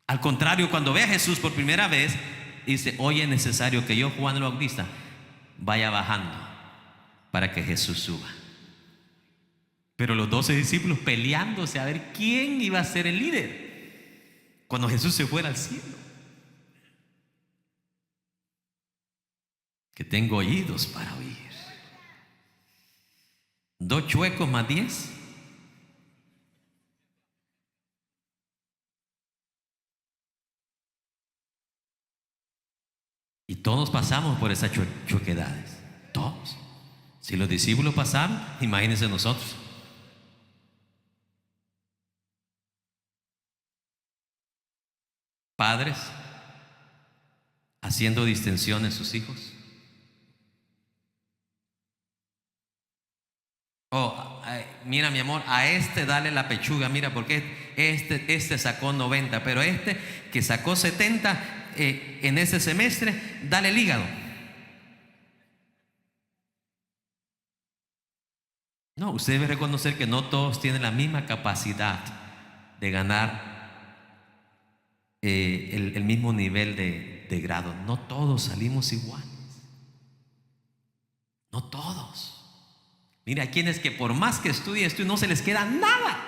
Al contrario, cuando ve a Jesús por primera vez, dice: hoy es necesario que yo, Juan el Bautista, vaya bajando para que Jesús suba. Pero los 12 discípulos peleándose a ver quién iba a ser el líder cuando Jesús se fuera al cielo. Que tengo oídos para oír. 2 chuecos más 10. Y todos pasamos por esas chuequedades. Todos. Si los discípulos pasaron, imagínense nosotros. Padres haciendo distensión en sus hijos. Mira mi amor, a este dale la pechuga, mira, porque este sacó 90, pero este que sacó 70 en ese semestre, dale el hígado. No, usted debe reconocer que no todos tienen la misma capacidad de ganar el mismo nivel de grado. No todos salimos iguales. No todos. Mira, hay quienes que por más que estudien no se les queda nada.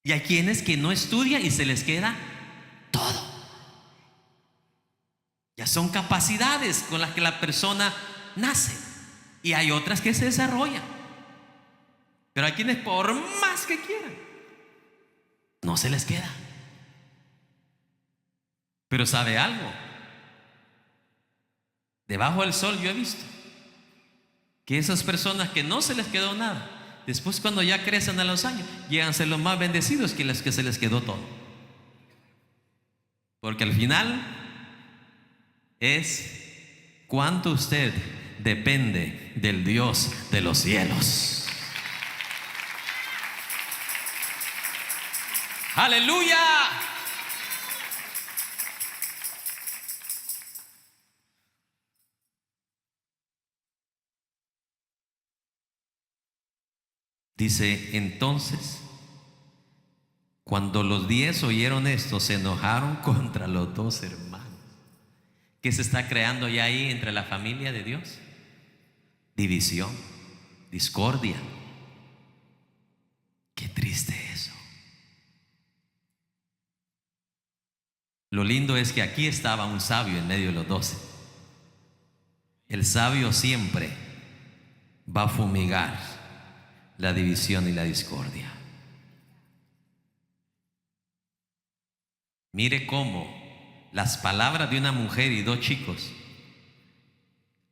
Y hay quienes que no estudian y se les queda todo. Ya son capacidades con las que la persona nace. Y hay otras que se desarrollan. Pero hay quienes por más que quieran, no se les queda. Pero ¿sabe algo? Debajo del sol yo he visto que esas personas que no se les quedó nada, después cuando ya crecen a los años, llegan a ser los más bendecidos que los que se les quedó todo. Porque al final es cuánto usted depende del Dios de los cielos. ¡Aleluya! Dice: entonces, cuando los 10 oyeron esto, se enojaron contra los 2 hermanos. ¿Qué se está creando ya ahí entre la familia de Dios? División, discordia. Qué triste eso. Lo lindo es que aquí estaba un sabio en medio de los 12. El sabio siempre va a fumigar la división y la discordia. Mire cómo las palabras de una mujer y 2 chicos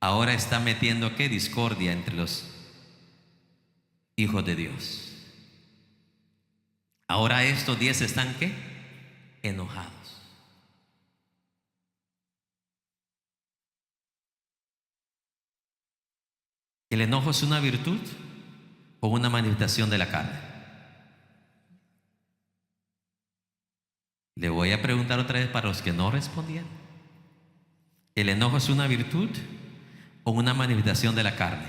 ahora están metiendo ¿qué? Discordia entre los hijos de Dios. Ahora estos 10 están ¿qué? Enojados. ¿El enojo es una virtud o una manifestación de la carne? Le voy a preguntar otra vez para los que no respondieron. ¿El enojo es una virtud o una manifestación de la carne?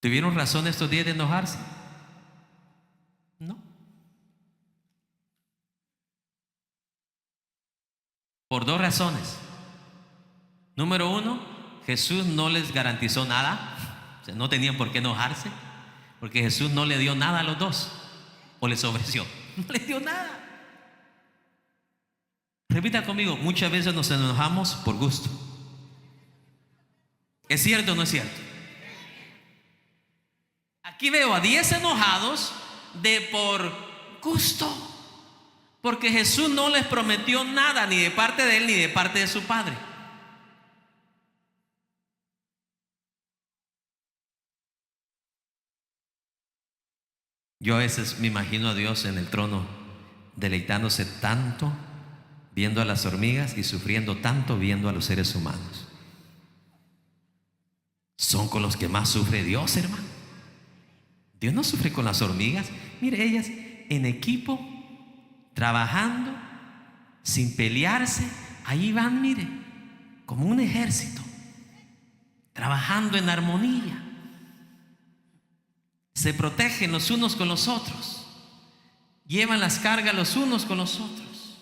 ¿Tuvieron razón estos días de enojarse? No. Por dos razones. Número uno, Jesús no les garantizó nada. O sea, no tenían por qué enojarse, porque Jesús no le dio nada a los dos. ¿O les ofreció? No les dio nada. Repita conmigo, muchas veces nos enojamos por gusto. ¿Es cierto o no es cierto? Aquí veo a 10 enojados de por gusto, porque Jesús no les prometió nada, ni de parte de él ni de parte de su Padre. Yo a veces me imagino a Dios en el trono deleitándose tanto viendo a las hormigas y sufriendo tanto viendo a los seres humanos. Son con los que más sufre Dios, hermano. Dios no sufre con las hormigas. Mire, ellas en equipo, trabajando, sin pelearse. Ahí van, mire, como un ejército, trabajando en armonía. Se protegen los unos con los otros, llevan las cargas los unos con los otros.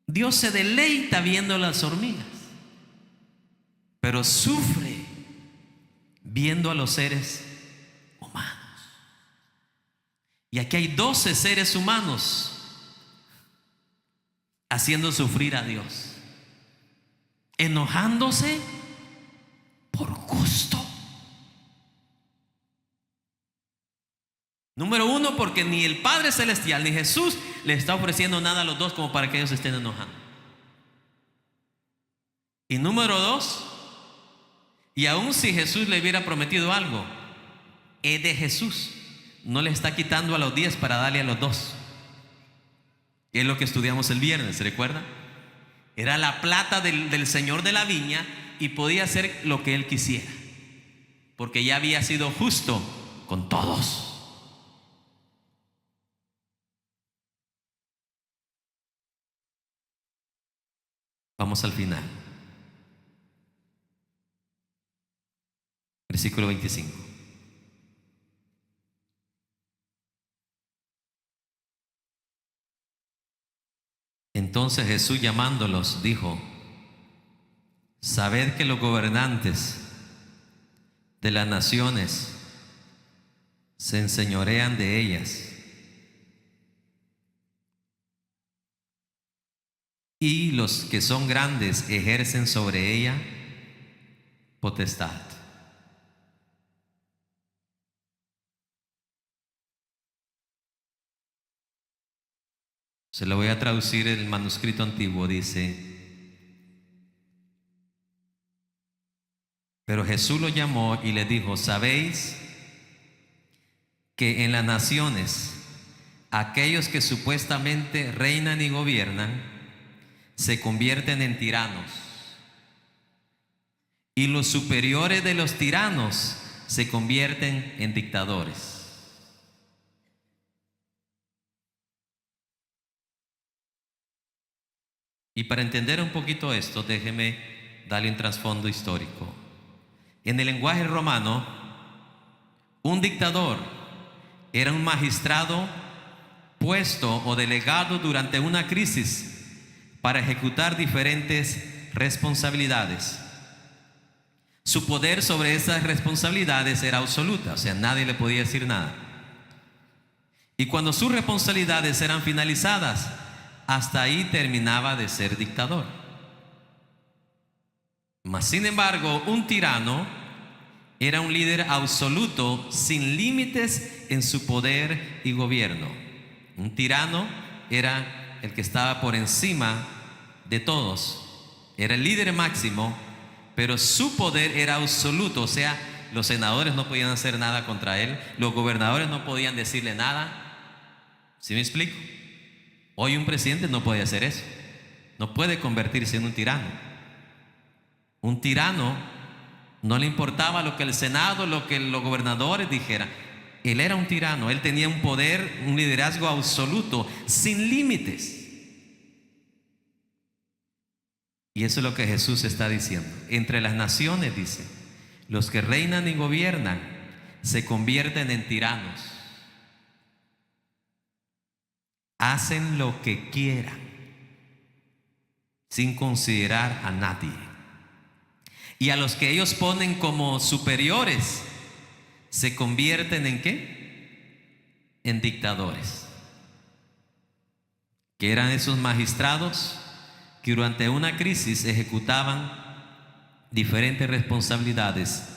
Dios se deleita viendo las hormigas, pero sufre viendo a los seres humanos. Y aquí hay 12 seres humanos haciendo sufrir a Dios, enojándose por gusto. Número uno, porque ni el Padre Celestial ni Jesús le está ofreciendo nada a los dos como para que ellos estén enojando. Y número dos, y aun si Jesús le hubiera prometido algo, es de Jesús. No le está quitando a los 10 para darle a los dos. Es lo que estudiamos el viernes, ¿se recuerda? Era la plata del señor de la viña y podía hacer lo que él quisiera, porque ya había sido justo con todos. Vamos al final. Versículo 25. Entonces Jesús, llamándolos, dijo: sabed que los gobernantes de las naciones se enseñorean de ellas, y los que son grandes ejercen sobre ella potestad. Se lo voy a traducir en el manuscrito antiguo. Dice: pero Jesús lo llamó y le dijo: sabéis que en las naciones aquellos que supuestamente reinan y gobiernan se convierten en tiranos, y los superiores de los tiranos se convierten en dictadores. Y para entender un poquito esto, déjeme darle un trasfondo histórico. En el lenguaje romano, un dictador era un magistrado puesto o delegado durante una crisis para ejecutar diferentes responsabilidades. Su poder sobre esas responsabilidades era absoluta, o sea, nadie le podía decir nada. Y cuando sus responsabilidades eran finalizadas, hasta ahí terminaba de ser dictador. Mas, sin embargo, un tirano era un líder absoluto sin límites en su poder y gobierno. Un tirano era el que estaba por encima de todos, era el líder máximo, pero su poder era absoluto. O sea, los senadores no podían hacer nada contra él, los gobernadores no podían decirle nada. ¿Sí me explico? Hoy un presidente no puede hacer eso, no puede convertirse en un tirano. Un tirano no le importaba lo que el Senado, lo que los gobernadores dijeran. Él era un tirano, él tenía un poder, un liderazgo absoluto, sin límites. Y eso es lo que Jesús está diciendo. Entre las naciones, dice, Los que reinan y gobiernan se convierten en tiranos. Hacen lo que quieran sin considerar a nadie. Y a los que ellos ponen como superiores se convierten en ¿qué? En dictadores. Que eran esos magistrados que durante una crisis ejecutaban diferentes responsabilidades.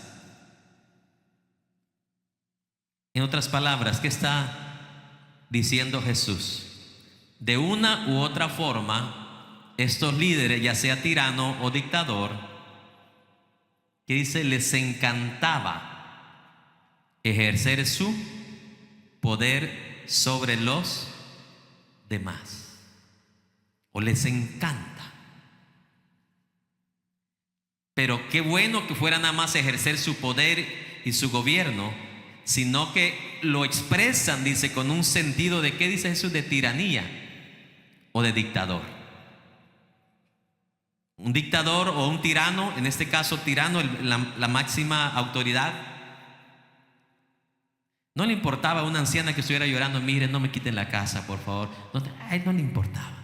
En otras palabras, ¿qué está diciendo Jesús? De una u otra forma, estos líderes, ya sea tirano o dictador, que dice, les encantaba ejercer su poder sobre los demás. O les encanta. Pero qué bueno que fuera nada más ejercer su poder y su gobierno, sino que lo expresan, dice, con un sentido de, ¿qué dice Jesús? De tiranía o de dictador. Un dictador o un tirano, en este caso tirano, la máxima autoridad, no le importaba a una anciana que estuviera llorando, miren, no me quiten la casa, por favor. A él no le importaba.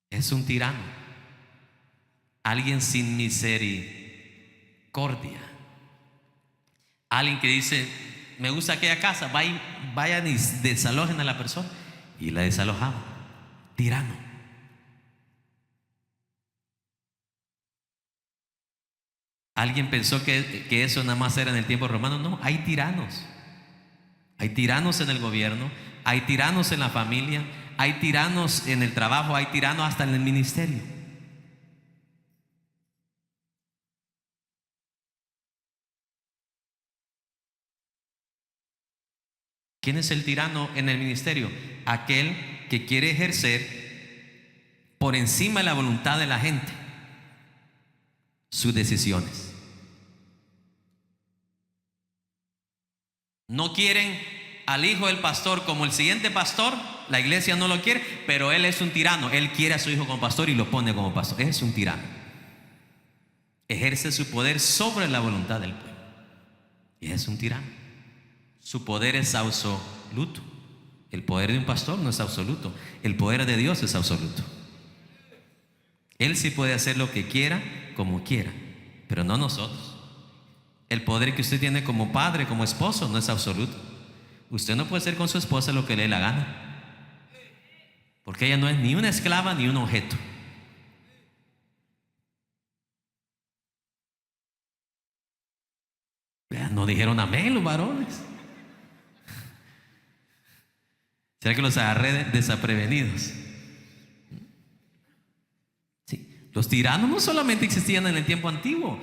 Es un tirano, alguien sin misericordia, alguien que dice, me gusta aquella casa, vayan y desalojen a la persona, y la desalojaban. Tirano. Alguien pensó que eso nada más era en el tiempo romano. No, hay tiranos. Hay tiranos en el gobierno, hay tiranos en la familia, hay tiranos en el trabajo, hay tiranos hasta en el ministerio. ¿Quién es el tirano en el ministerio? Aquel que quiere ejercer por encima de la voluntad de la gente sus decisiones. No quieren al hijo del pastor como el siguiente pastor. La iglesia no lo quiere, pero él es un tirano. Él quiere a su hijo como pastor y lo pone como pastor. Es un tirano. Ejerce su poder sobre la voluntad del pueblo. Y es un tirano. Su poder es absoluto. El poder de un pastor no es absoluto. El poder de Dios es absoluto. Él sí puede hacer lo que quiera, como quiera, pero no nosotros. El poder que usted tiene como padre, como esposo, no es absoluto. Usted no puede hacer con su esposa lo que le dé la gana, porque ella no es ni una esclava ni un objeto. No dijeron amén los varones. ¿Será que los agarré desaprevenidos? Sí. Los tiranos no solamente existían en el tiempo antiguo,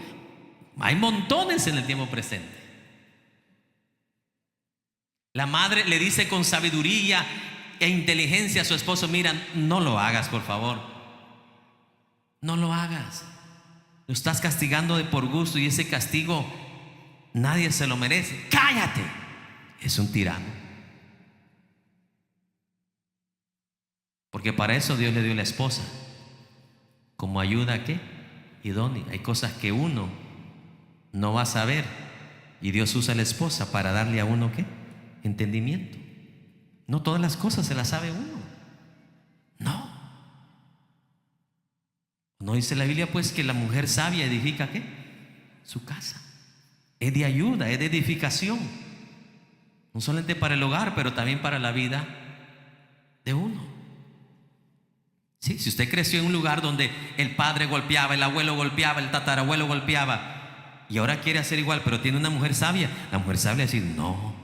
hay montones en el tiempo presente. La madre le dice con sabiduría e inteligencia a su esposo, mira, no lo hagas, por favor. No lo hagas. Lo estás castigando de por gusto y ese castigo nadie se lo merece. Cállate. Es un tirano. Porque para eso Dios le dio la esposa, como ayuda, ¿qué? Idónea. Hay cosas que uno no va a saber y Dios usa a la esposa para darle a uno, ¿qué? Entendimiento. No todas las cosas se las sabe uno. No dice la Biblia pues que la mujer sabia edifica, ¿qué? Su casa. Es de ayuda, es de edificación. No solamente para el hogar, pero también para la vida de uno. Sí, si usted creció en un lugar donde el padre golpeaba, el abuelo golpeaba, el tatarabuelo golpeaba, y ahora quiere hacer igual, pero tiene una mujer sabia, la mujer sabia decir, no,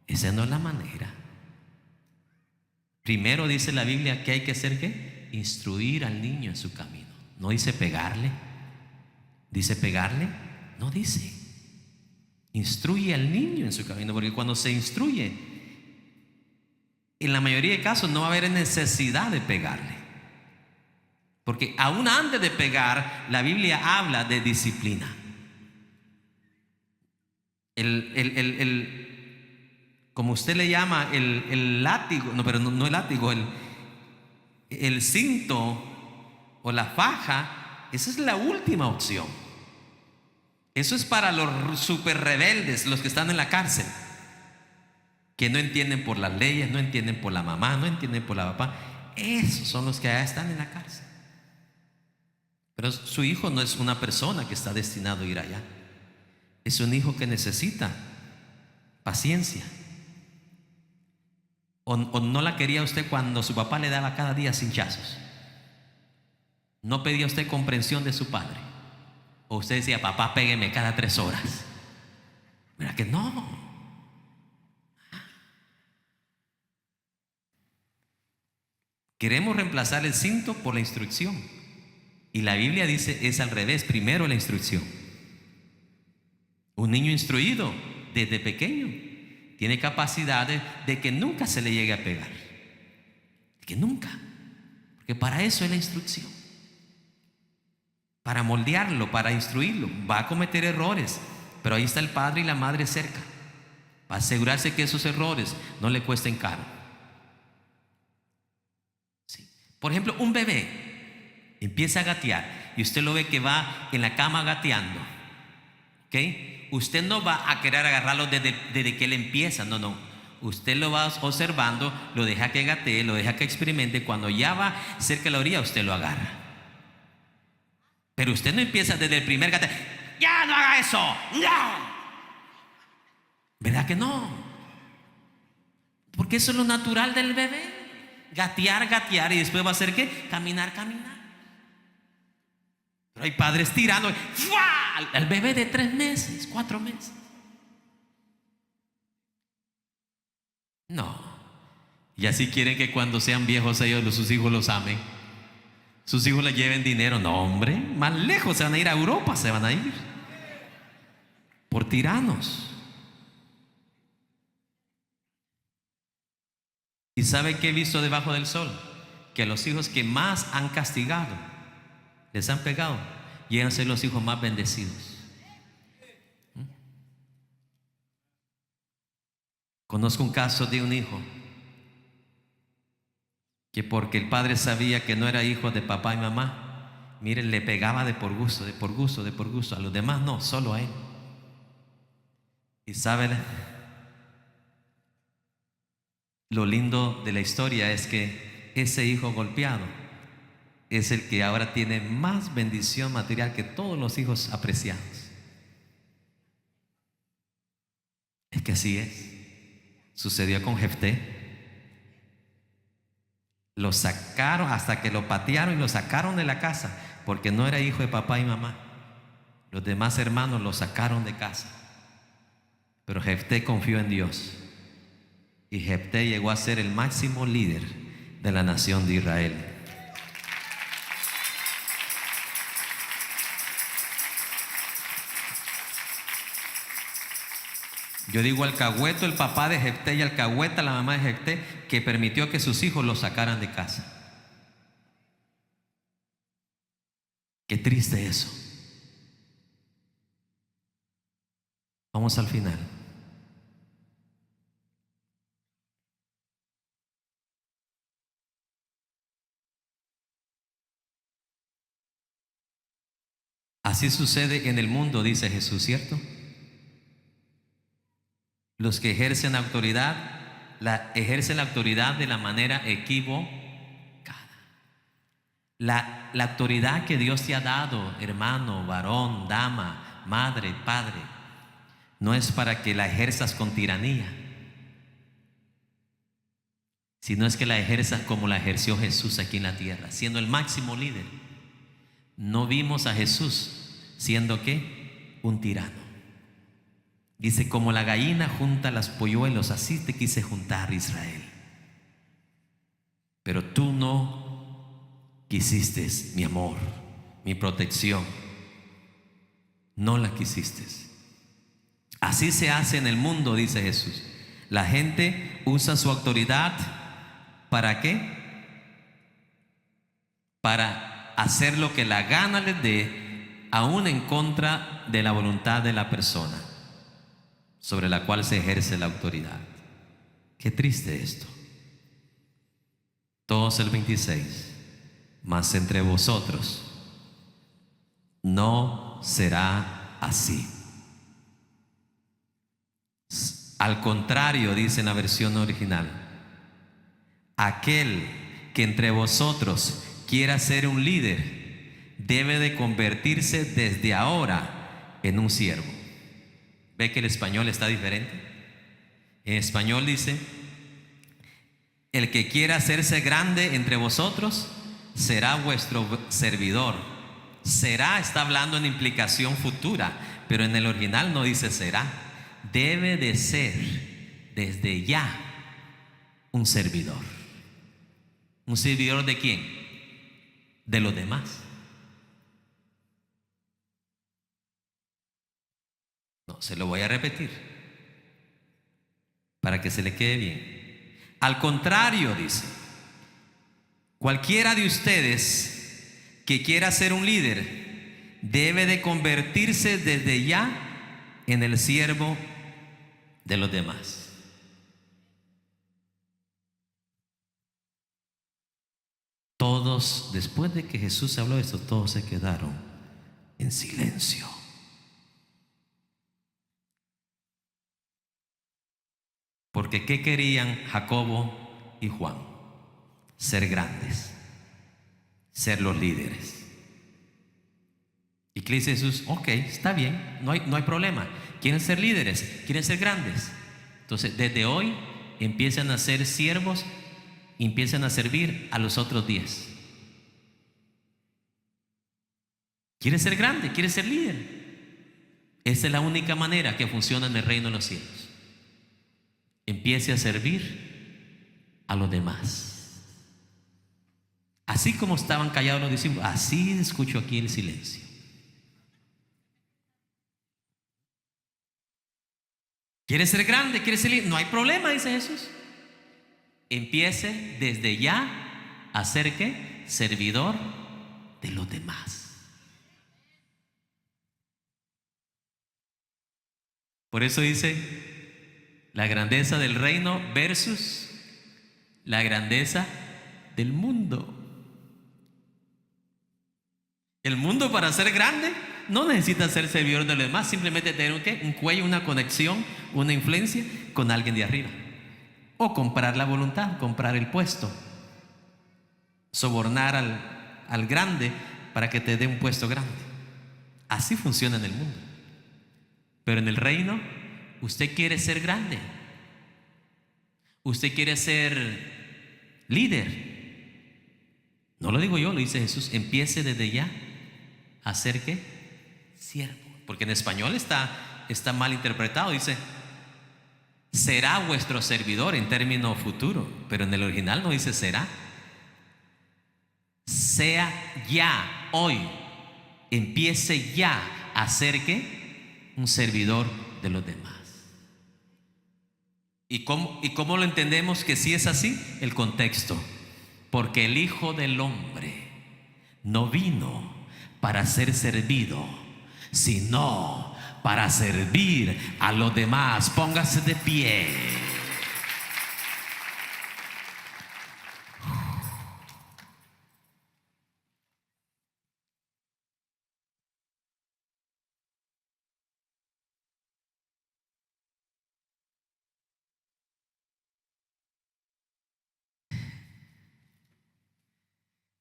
esa no es la manera. Primero dice la Biblia que hay que hacer, ¿qué? Instruir al niño en su camino. No dice pegarle. ¿Dice pegarle? No dice. Instruye al niño en su camino, porque cuando se instruye, en la mayoría de casos no va a haber necesidad de pegarle, porque aún antes de pegar, la Biblia habla de disciplina. Como usted le llama, el látigo, no, pero no el látigo, el cinto o la faja Esa es la última opción. Eso es para los super rebeldes, los que están en la cárcel, que no entienden por las leyes, no entienden por la mamá, no entienden por la papá. Esos son los que ya están en la cárcel. Pero su hijo no es una persona que está destinado a ir allá. Es un hijo que necesita paciencia. O no la quería usted cuando su papá le daba cada día cinchazos. No pedía usted comprensión de su padre. O usted decía, papá, pégueme cada 3 horas. Mira que no. Queremos reemplazar el cinto por la instrucción. Y la Biblia dice es al revés, primero la instrucción. Un niño instruido desde pequeño tiene capacidad de que nunca se le llegue a pegar. Que nunca. Porque para eso es la instrucción. Para moldearlo, para instruirlo. Va a cometer errores, pero ahí está el padre y la madre cerca, para asegurarse que esos errores no le cuesten caro. Sí. Por ejemplo, un bebé empieza a gatear y usted lo ve que va en la cama gateando, ¿ok? Usted no va a querer agarrarlo desde que él empieza, no. Usted lo va observando, lo deja que gatee, lo deja que experimente. Cuando ya va cerca de la orilla, usted lo agarra. Pero usted no empieza desde el primer gateo. ¡Ya no haga eso! ¡No! ¿Verdad que no? Porque eso es lo natural del bebé. Gatear y después va a hacer ¿qué? Caminar. Pero hay padres tirando al bebé de 3 meses, 4 meses. No. Y así quieren que cuando sean viejos ellos, sus hijos los amen. Sus hijos les lleven dinero. No, hombre, más lejos se van a ir a Europa, se van a ir por tiranos. ¿Y sabe qué he visto debajo del sol? Que a los hijos que más han castigado, les han pegado, llegan a ser los hijos más bendecidos. Conozco un caso de un hijo que porque el padre sabía que no era hijo de papá y mamá, miren, le pegaba de por gusto. A los demás no, solo a él. Y sabe, lo lindo de la historia es que ese hijo golpeado es el que ahora tiene más bendición material que todos los hijos apreciados. Es que así es. Sucedió con Jefté. Lo sacaron hasta que lo patearon y lo sacaron de la casa porque no era hijo de papá y mamá. Los demás hermanos lo sacaron de casa. Pero Jefté confió en Dios y Jefté llegó a ser el máximo líder de la nación de Israel. Yo digo alcahueto el papá de Jefté y alcahueta la mamá de Jefté, que permitió que sus hijos lo sacaran de casa. Qué triste eso. Vamos al final. Así sucede en el mundo, dice Jesús, ¿cierto? Los que ejercen autoridad, ejercen la autoridad de la manera equivocada. La autoridad que Dios te ha dado, hermano, varón, dama, madre, padre, no es para que la ejerzas con tiranía, sino es que la ejerzas como la ejerció Jesús aquí en la tierra, siendo el máximo líder. No vimos a Jesús siendo ¿qué? Un tirano. Dice, como la gallina junta los polluelos, así te quise juntar, Israel. Pero tú no quisiste mi amor, mi protección. No la quisiste. Así se hace en el mundo, dice Jesús. La gente usa su autoridad ¿para qué? Para hacer lo que la gana les dé, aún en contra de la voluntad de la persona sobre la cual se ejerce la autoridad. Qué triste esto. Todos el 26. Mas entre vosotros no será así. Al contrario, dice en la versión original, aquel que entre vosotros quiera ser un líder debe de convertirse desde ahora en un siervo. ¿Ve que el español está diferente? En español dice, el que quiera hacerse grande entre vosotros será vuestro servidor. Será está hablando en implicación futura, pero en el original no dice será. Debe de ser desde ya un servidor. ¿Un servidor de quién? De los demás. No, se lo voy a repetir para que se le quede bien. Al contrario, dice, cualquiera de ustedes que quiera ser un líder debe de convertirse desde ya en el siervo de los demás. Todos, después de que Jesús habló esto, todos se quedaron en silencio. Porque ¿qué querían Jacobo y Juan? Ser grandes, ser los líderes. ¿Y qué dice Jesús? Ok, está bien, no hay problema. Quieren ser líderes, quieren ser grandes. Entonces, desde hoy empiezan a ser siervos, empiezan a servir a los otros 10. ¿Quiere ser grande? ¿Quiere ser líder? Esa es la única manera que funciona en el reino de los cielos. Empiece a servir a los demás. Así como estaban callados los discípulos, así escucho aquí el silencio. ¿Quiere ser grande? ¿Quiere ser líder? No hay problema, dice Jesús. Empiece desde ya a ser ¿qué? Servidor de los demás. Por eso dice la grandeza del reino versus la grandeza del mundo. El mundo, para ser grande, no necesita ser servidor de los demás, simplemente tener un cuello, una conexión, una influencia con alguien de arriba. O comprar la voluntad, comprar el puesto, sobornar al grande para que te dé un puesto grande. Así funciona en el mundo. Pero en el reino, usted quiere ser grande, usted quiere ser líder. No lo digo yo, lo dice Jesús. Empiece desde ya a ser ¿qué? Siervo. Porque en español está mal interpretado. Dice, será vuestro servidor en término futuro, pero en el original no dice será. Sea ya, hoy, empiece ya a ser ¿qué? Un servidor de los demás. ¿Y cómo lo entendemos que sí es así? El contexto. Porque el Hijo del Hombre no vino para ser servido, sino para servir a los demás. Póngase de pie.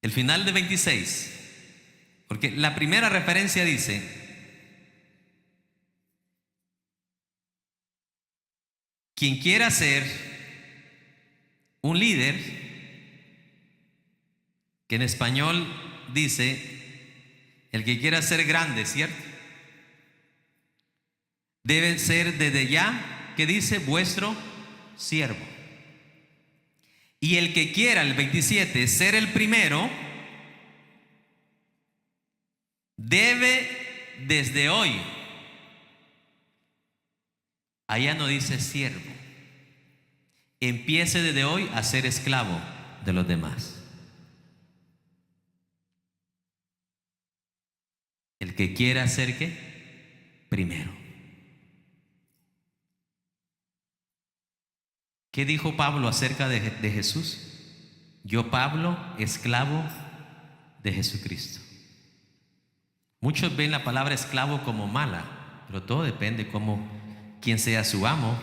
El final de 26, porque la primera referencia dice, quien quiera ser un líder, que en español dice, el que quiera ser grande, ¿cierto? Debe ser desde ya, que dice, vuestro siervo. Y el que quiera, el 27, ser el primero, debe desde hoy. Allá no dice siervo. Empiece desde hoy a ser esclavo de los demás. El que quiera ser ¿qué? Primero. ¿Qué dijo Pablo acerca de Jesús? Yo, Pablo, esclavo de Jesucristo. Muchos ven la palabra esclavo como mala, pero todo depende quién sea su amo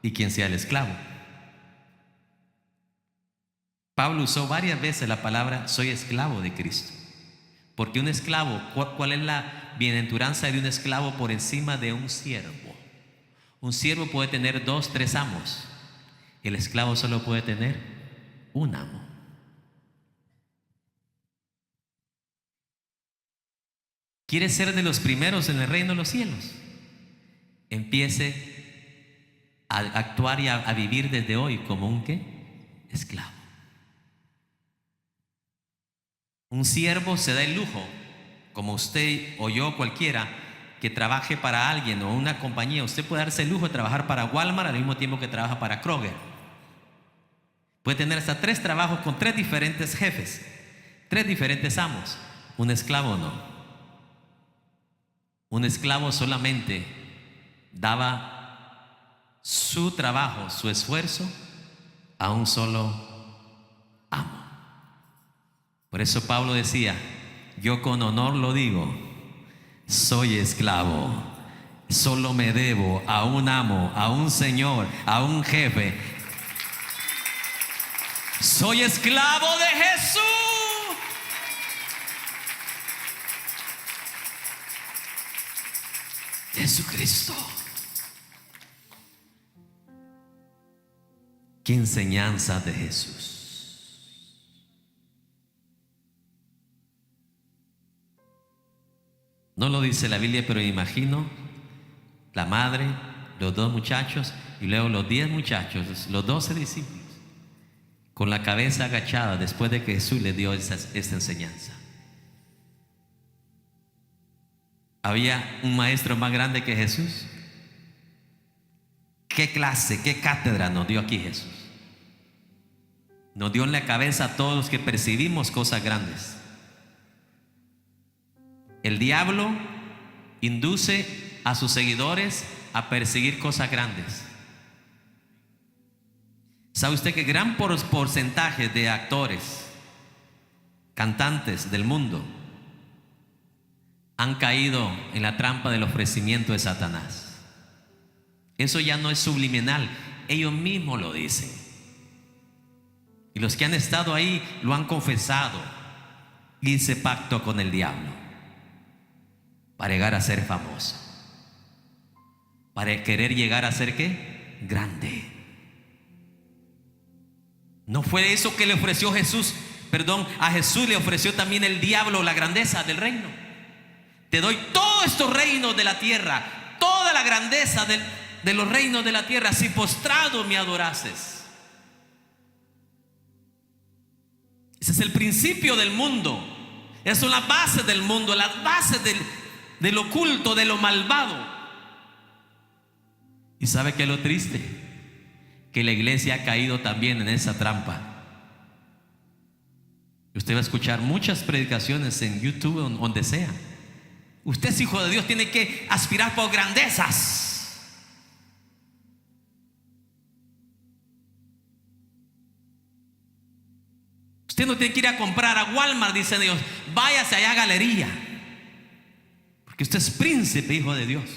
y quién sea el esclavo. Pablo usó varias veces la palabra soy esclavo de Cristo. Porque un esclavo, ¿cuál es la bienaventuranza de un esclavo por encima de un siervo? Un siervo puede tener 2, 3 amos. El esclavo solo puede tener un amo. ¿Quieres ser de los primeros en el reino de los cielos? Empiece a actuar y a vivir desde hoy como un ¿qué? Esclavo. Un siervo se da el lujo, como usted o yo, cualquiera, que trabaje para alguien o una compañía. Usted puede darse el lujo de trabajar para Walmart al mismo tiempo que trabaja para Kroger. Puede tener hasta 3 trabajos con 3 diferentes jefes, 3 diferentes amos. Un esclavo no. Un esclavo solamente daba su trabajo, su esfuerzo a un solo amo. Por eso Pablo decía, yo con honor lo digo, soy esclavo, solo me debo a un amo, a un señor, a un jefe. Soy esclavo de Jesús. Jesucristo. ¿Qué enseñanza de Jesús? No lo dice la Biblia, pero imagino la madre, los 2 muchachos y luego los 10 muchachos, los 12 discípulos, con la cabeza agachada después de que Jesús les dio esta enseñanza. ¿Había un maestro más grande que Jesús? ¿Qué clase, qué cátedra nos dio aquí Jesús? Nos dio en la cabeza a todos los que percibimos cosas grandes. El diablo induce a sus seguidores a perseguir cosas grandes. ¿Sabe usted que gran porcentaje de actores, cantantes del mundo han caído en la trampa del ofrecimiento de Satanás? Eso ya no es subliminal, ellos mismos lo dicen. Y los que han estado ahí lo han confesado. Hice pacto con el diablo para llegar a ser famoso, para querer llegar a ser ¿qué? Grande. No fue eso que le ofreció Jesús, a Jesús le ofreció también el diablo la grandeza del reino. Te doy todos estos reinos de la tierra, toda la grandeza de los reinos de la tierra, si postrado me adorases. Ese es el principio del mundo. Esas son las bases del mundo, las bases del oculto, de lo malvado. ¿Y sabe qué es lo triste? Que la iglesia ha caído también en esa trampa. Usted va a escuchar muchas predicaciones en YouTube o donde sea. Usted es hijo de Dios, tiene que aspirar por grandezas. Usted no tiene que ir a comprar a Walmart, dice Dios. Váyase allá a Galería, porque usted es príncipe, hijo de Dios.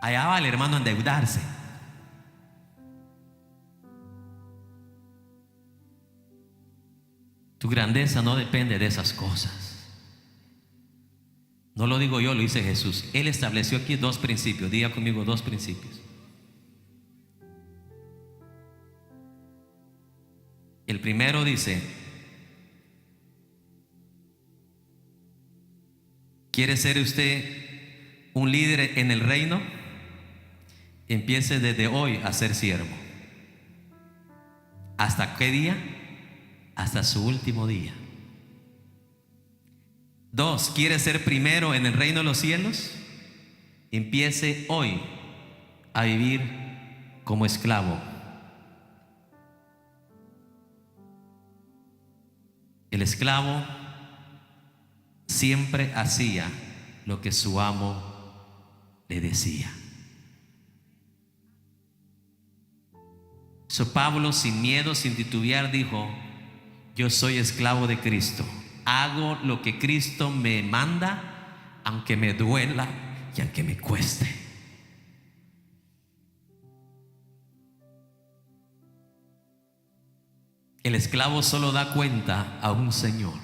Allá va el hermano a endeudarse. Tu grandeza no depende de esas cosas. No lo digo yo, lo dice Jesús. Él estableció aquí 2 principios. Diga conmigo 2 principios. El primero dice: ¿quiere ser usted un líder en el reino? Empiece desde hoy a ser siervo. ¿Hasta qué día? Hasta su último día. 2, ¿quiere ser primero en el reino de los cielos? Empiece hoy a vivir como esclavo. El esclavo siempre hacía lo que su amo le decía. So Pablo, sin miedo, sin titubear, dijo: yo soy esclavo de Cristo, Hago lo que Cristo me manda, aunque me duela y aunque me cueste. El esclavo solo da cuenta a un Señor.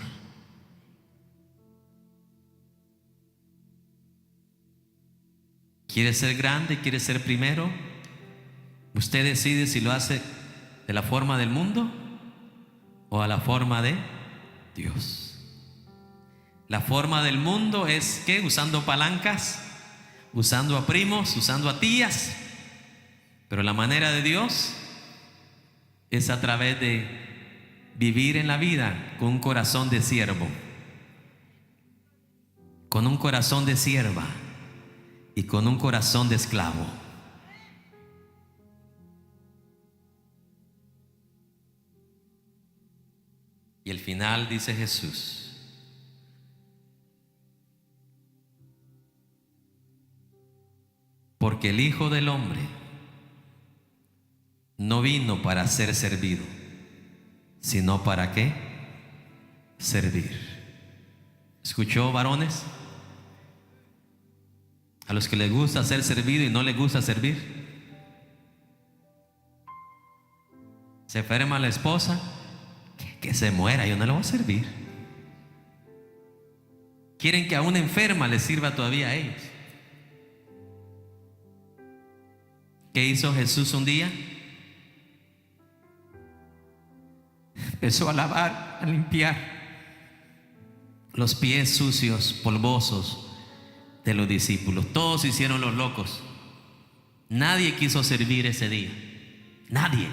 ¿Quiere ser grande? ¿Quiere ser primero? Usted decide si lo hace de la forma del mundo o a la forma de Dios. La forma del mundo es que usando palancas, usando a primos, usando a tías. Pero la manera de Dios es a través de vivir en la vida con un corazón de siervo, con un corazón de sierva y con un corazón de esclavo. Y el final dice Jesús: porque el Hijo del Hombre no vino para ser servido, sino para ¿qué? Servir. ¿Escuchó, varones? A los que les gusta ser servido y no les gusta servir. Se enferma la esposa, que se muera, yo no le voy a servir. Quieren que a una enferma les sirva todavía a ellos. ¿Qué hizo Jesús un día? Empezó a lavar, a limpiar los pies sucios, polvosos de los discípulos. Todos se hicieron los locos. Nadie quiso servir ese día. Nadie.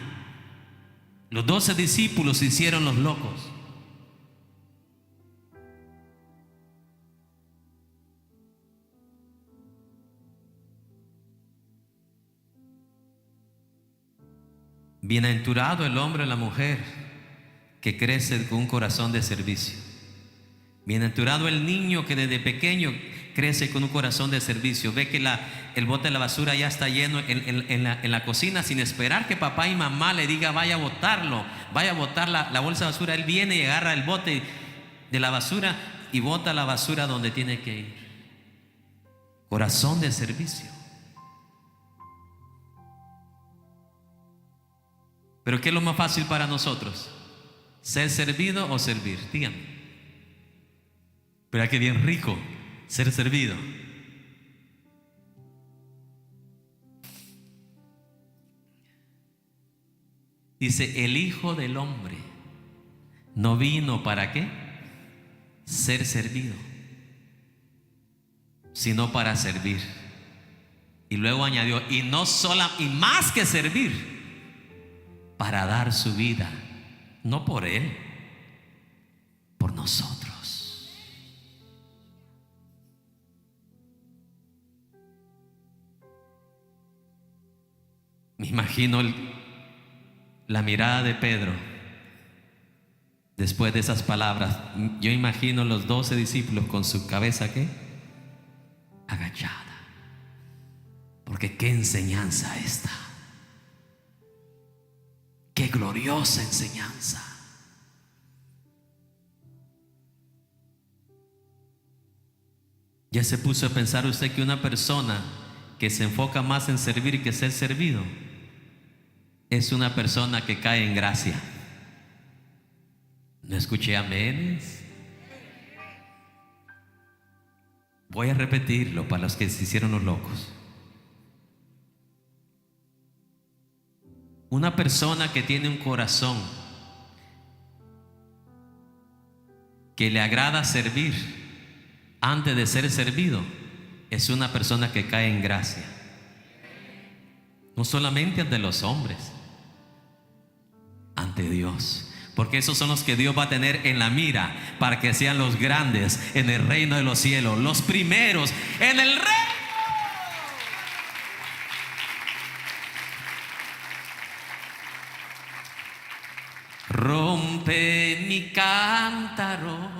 Los 12 discípulos se hicieron los locos. Bienaventurado el hombre o la mujer que crece con un corazón de servicio. Bienaventurado el niño que desde pequeño crece con un corazón de servicio. Ve que el bote de la basura ya está lleno en la cocina, sin esperar que papá y mamá le diga vaya a botarlo, vaya a botar la bolsa de basura. Él viene y agarra el bote de la basura y bota la basura donde tiene que ir. Corazón de servicio. Pero ¿qué es lo más fácil para nosotros? ¿Ser servido o servir? Díganme. Pero qué bien rico ser servido. Dice, el Hijo del Hombre no vino para ¿qué? Ser servido, sino para servir. Y luego añadió, y más que servir, para dar su vida, no por Él, por nosotros. Me imagino la mirada de Pedro después de esas palabras. Yo imagino los 12 discípulos con su cabeza ¿qué? Agachada. Porque qué enseñanza esta. Qué gloriosa enseñanza. ¿Ya se puso a pensar usted que una persona que se enfoca más en servir que ser servido es una persona que cae en gracia? No escuché aménes. Voy a repetirlo para los que se hicieron los locos. Una persona que tiene un corazón que le agrada servir antes de ser servido es una persona que cae en gracia. No solamente ante los hombres, ante Dios. Porque esos son los que Dios va a tener en la mira para que sean los grandes en el reino de los cielos, los primeros en el reino. Rompe mi cántaro,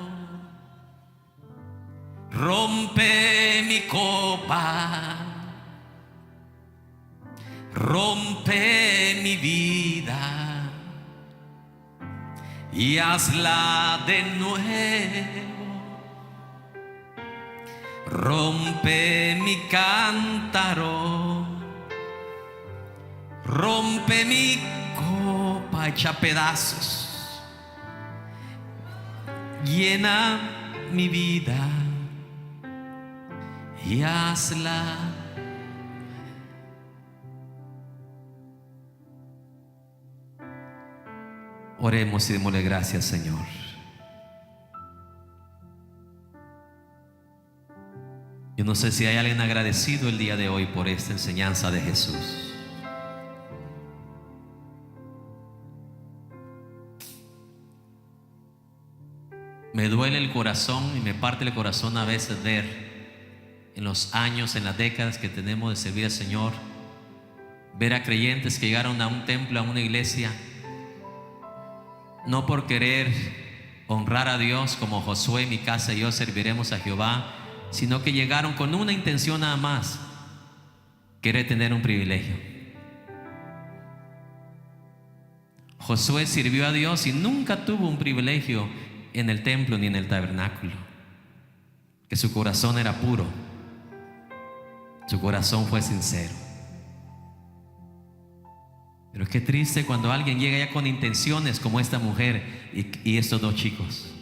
rompe mi copa, rompe mi vida y hazla de nuevo. Rompe mi cántaro, rompe mi copa hecha pedazos, llena mi vida y hazla. Oremos y démosle gracias, Señor. Yo no sé si hay alguien agradecido el día de hoy por esta enseñanza de Jesús. Me duele el corazón y me parte el corazón a veces ver en los años, en las décadas que tenemos de servir al Señor, ver a creyentes que llegaron a un templo, a una iglesia, no por querer honrar a Dios como Josué, mi casa y yo serviremos a Jehová, sino que llegaron con una intención nada más: querer tener un privilegio. Josué sirvió a Dios y nunca tuvo un privilegio en el templo ni en el tabernáculo, que su corazón era puro, su corazón fue sincero. Pero qué triste cuando alguien llega ya con intenciones como esta mujer y estos dos chicos.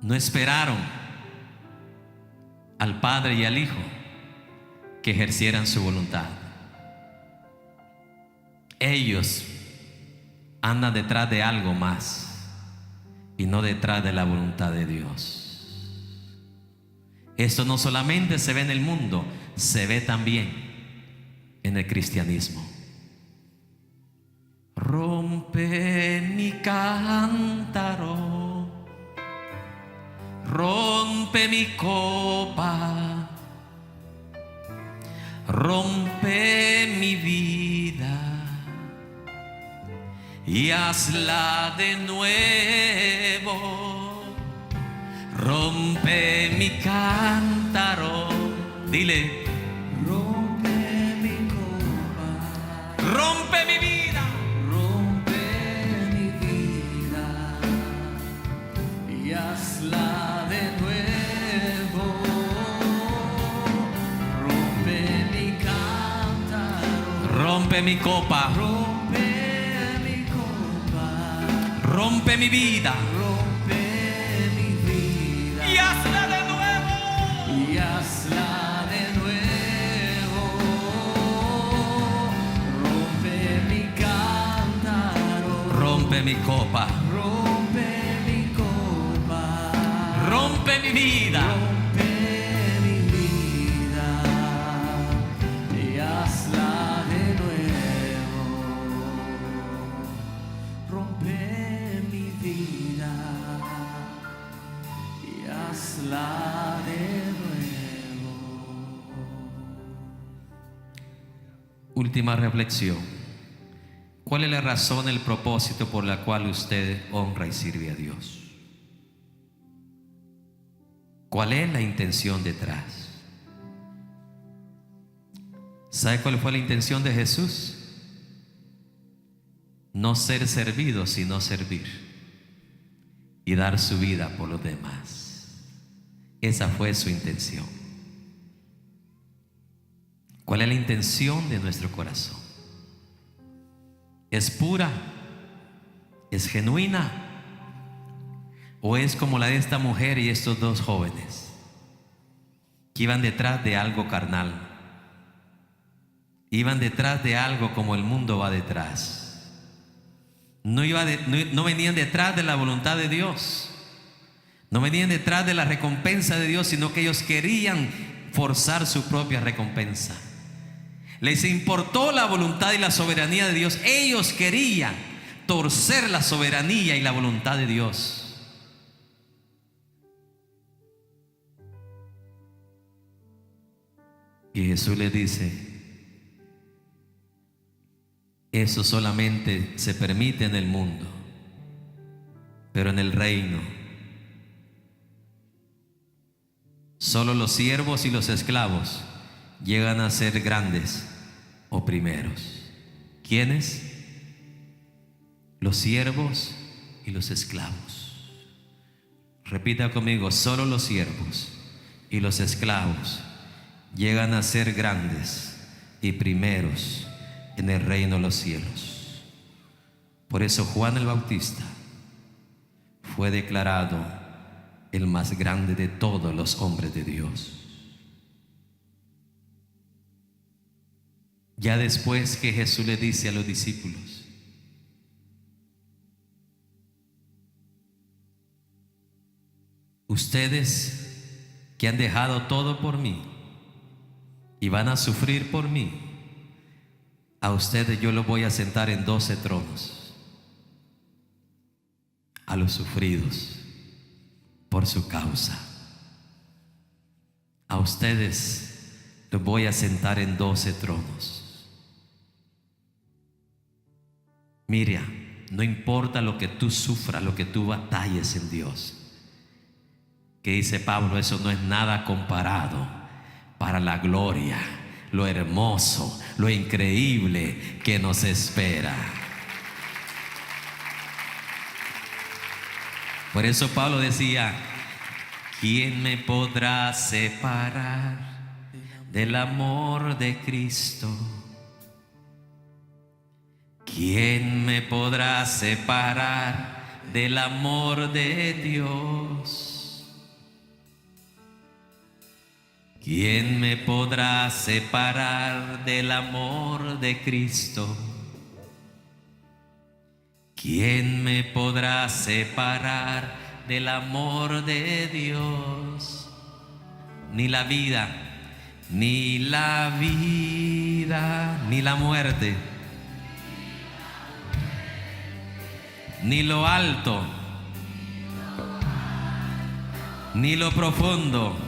No esperaron al Padre y al Hijo que ejercieran su voluntad. Ellos andan detrás de algo más y no detrás de la voluntad de Dios. Esto no solamente se ve en el mundo, se ve también en el cristianismo. Rompe mi cántaro, rompe mi copa, rompe mi vida y hazla de nuevo. Rompe mi cántaro, dile, rompe mi copa, rompe mi vida, rompe mi vida y hazla de nuevo. Rompe mi cántaro, rompe mi copa, rompe mi copa, rompe mi vida rompe mi vida y hazla de nuevo. y hazla de nuevo. Rompe mi cántaro, Rompe mi copa, rompe mi copa, rompe mi vida rompe mi vida y hazla de nuevo. Rompe mi vida y hazla de nuevo. Última reflexión. ¿Cuál es la razón, el propósito por la cual usted honra y sirve a Dios? ¿Cuál es la intención detrás? ¿Sabe cuál fue la intención de Jesús? No ser servido, sino servir y dar su vida por los demás. Esa fue su intención. ¿Cuál es la intención de nuestro corazón? ¿Es pura? ¿Es genuina? ¿O es como la de esta mujer y estos dos jóvenes que iban detrás de algo carnal? Iban detrás de algo como el mundo va detrás. No venían detrás de la voluntad de Dios. No venían detrás de la recompensa de Dios, sino que ellos querían forzar su propia recompensa. Les importó la voluntad y la soberanía de Dios. Ellos querían torcer la soberanía y la voluntad de Dios. Y Jesús les dice: eso solamente se permite en el mundo, pero en el reino solo los siervos y los esclavos llegan a ser grandes o primeros. ¿Quiénes? Los siervos y los esclavos. Repita conmigo, solo los siervos y los esclavos llegan a ser grandes y primeros en el reino de los cielos. Por eso Juan el Bautista fue declarado el más grande de todos los hombres de Dios. Ya después que Jesús le dice a los discípulos: ustedes que han dejado todo por mí y van a sufrir por mí, a ustedes yo los voy a sentar en 12 tronos, a los sufridos por su causa. A ustedes los voy a sentar en 12 tronos. Mira, no importa lo que tú sufras, lo que tú batalles en Dios. Que dice Pablo, eso no es nada comparado para la gloria, lo hermoso, lo increíble que nos espera. Por eso Pablo decía: ¿quién me podrá separar del amor de Cristo? ¿Quién me podrá separar del amor de Dios? ¿Quién me podrá separar del amor de Cristo? ¿Quién me podrá separar del amor de Dios? Ni la vida, ni la vida, ni la muerte, ni lo alto, ni lo profundo,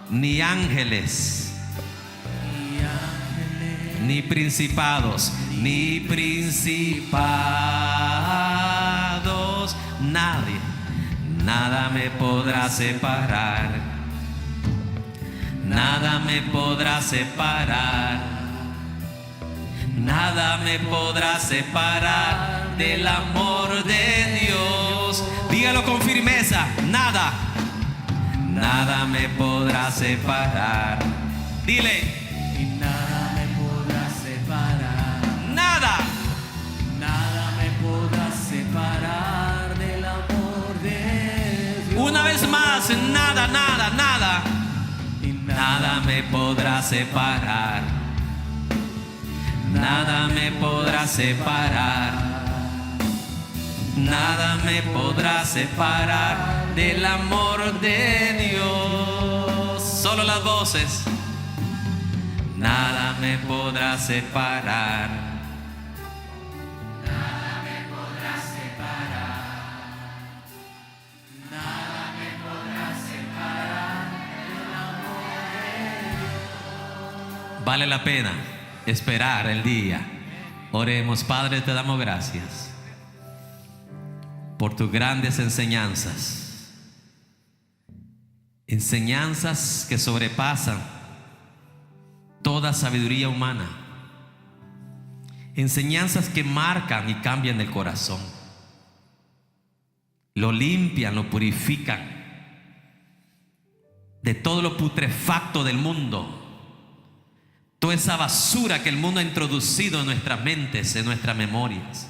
ni ángeles, ni principados, ni principados, nadie, nada me podrá separar, nada me podrá separar, nada me podrá separar del amor de Dios. Dígalo con firmeza: nada, nada me podrá separar. Dile: y nada me podrá separar, nada, nada me podrá separar del amor de Dios. una vez más, nada, nada, nada, Y nada me podrá separar, nada me podrá separar, nada me podrá separar del amor de Dios. Solo las voces. Nada me podrá separar, nada me podrá separar, nada me podrá separar del amor de Dios. vale la pena esperar el día. Oremos. Padre, te damos gracias por tus grandes enseñanzas, enseñanzas que sobrepasan toda sabiduría humana, enseñanzas que marcan y cambian el corazón, lo limpian, lo purifican de todo lo putrefacto del mundo, toda esa basura que el mundo ha introducido en nuestras mentes, en nuestras memorias,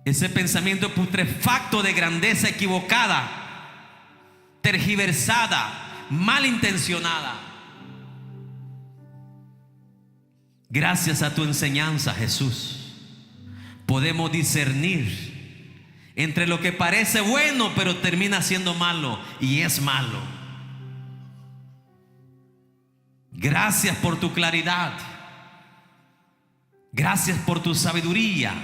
ese pensamiento putrefacto de grandeza equivocada, tergiversada, malintencionada. Gracias a tu enseñanza, Jesús, podemos discernir entre lo que parece bueno pero termina siendo malo y es malo. Gracias por tu claridad, gracias por tu sabiduría.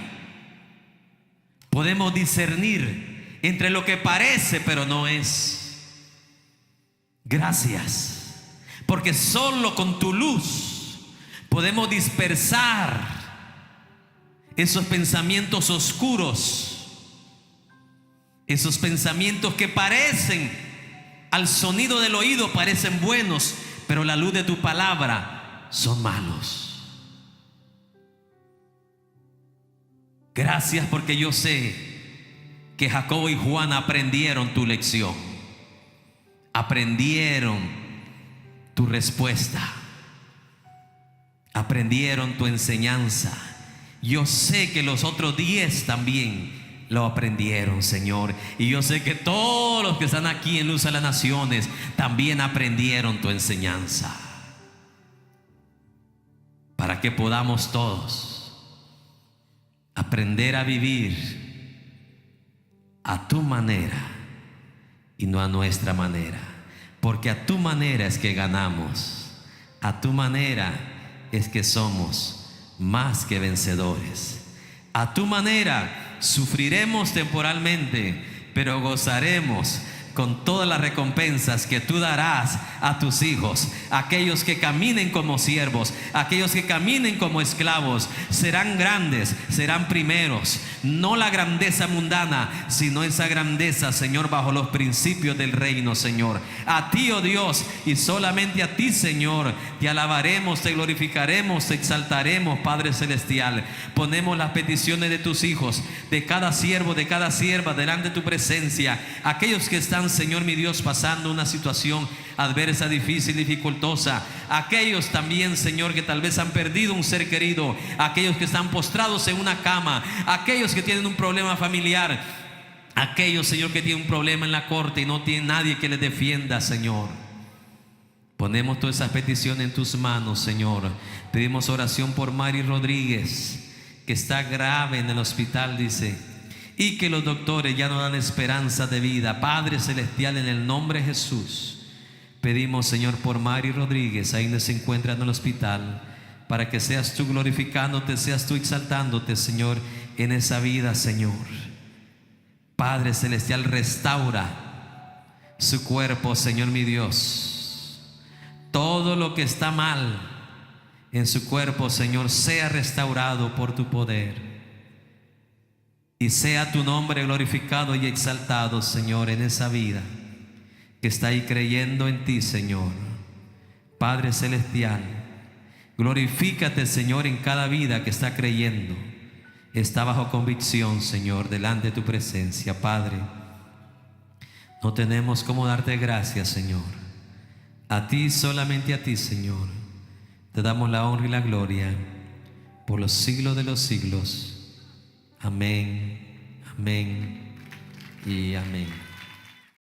Podemos discernir entre lo que parece pero no es. Gracias, porque solo con tu luz podemos dispersar esos pensamientos oscuros, esos pensamientos que parecen, al sonido del oído parecen buenos, pero la luz de tu palabra son malos. Gracias porque yo sé que Jacobo y Juan aprendieron tu lección, aprendieron tu respuesta, aprendieron tu enseñanza. Yo sé que los otros 10 también lo aprendieron, Señor. Y yo sé que todos los que están aquí en Luz a las Naciones también aprendieron tu enseñanza, para que podamos todos aprender a vivir a tu manera y no a nuestra manera, porque a tu manera es que ganamos, a tu manera es que somos más que vencedores, a tu manera sufriremos temporalmente, pero gozaremos con todas las recompensas que tú darás a tus hijos. Aquellos que caminen como siervos, aquellos que caminen como esclavos, serán grandes, serán primeros. No la grandeza mundana, sino esa grandeza, Señor, bajo los principios del reino, Señor. A ti, oh Dios, y solamente a ti, Señor, te alabaremos, te glorificaremos, te exaltaremos, Padre Celestial. Ponemos las peticiones de tus hijos, de cada siervo, de cada sierva, delante de tu presencia. Aquellos que están, Señor mi Dios, pasando una situación adversa, difícil, dificultosa. Aquellos también, Señor, que tal vez han perdido un ser querido. Aquellos que están postrados en una cama. Aquellos que tienen un problema familiar. Aquellos, Señor, que tienen un problema en la corte y no tienen nadie que les defienda, Señor. Ponemos todas esas peticiones en tus manos, Señor. Pedimos oración por Mari Rodríguez, que está grave en el hospital, dice, y que los doctores ya no dan esperanza de vida. Padre Celestial, en el nombre de Jesús, pedimos, Señor, por Mari Rodríguez, ahí donde se encuentra en el hospital, para que seas tú glorificándote, seas tú exaltándote, Señor, en esa vida, Señor. Padre Celestial, restaura su cuerpo, Señor mi Dios. Todo lo que está mal en su cuerpo, Señor, sea restaurado por tu poder. Y sea tu nombre glorificado y exaltado, Señor, en esa vida que está ahí creyendo en ti, Señor. Padre Celestial, glorifícate, Señor, en cada vida que está creyendo, está bajo convicción, Señor, delante de tu presencia. Padre, no tenemos cómo darte gracias, Señor. A ti, solamente a ti, Señor, te damos la honra y la gloria por los siglos de los siglos. Amén, amén y amén.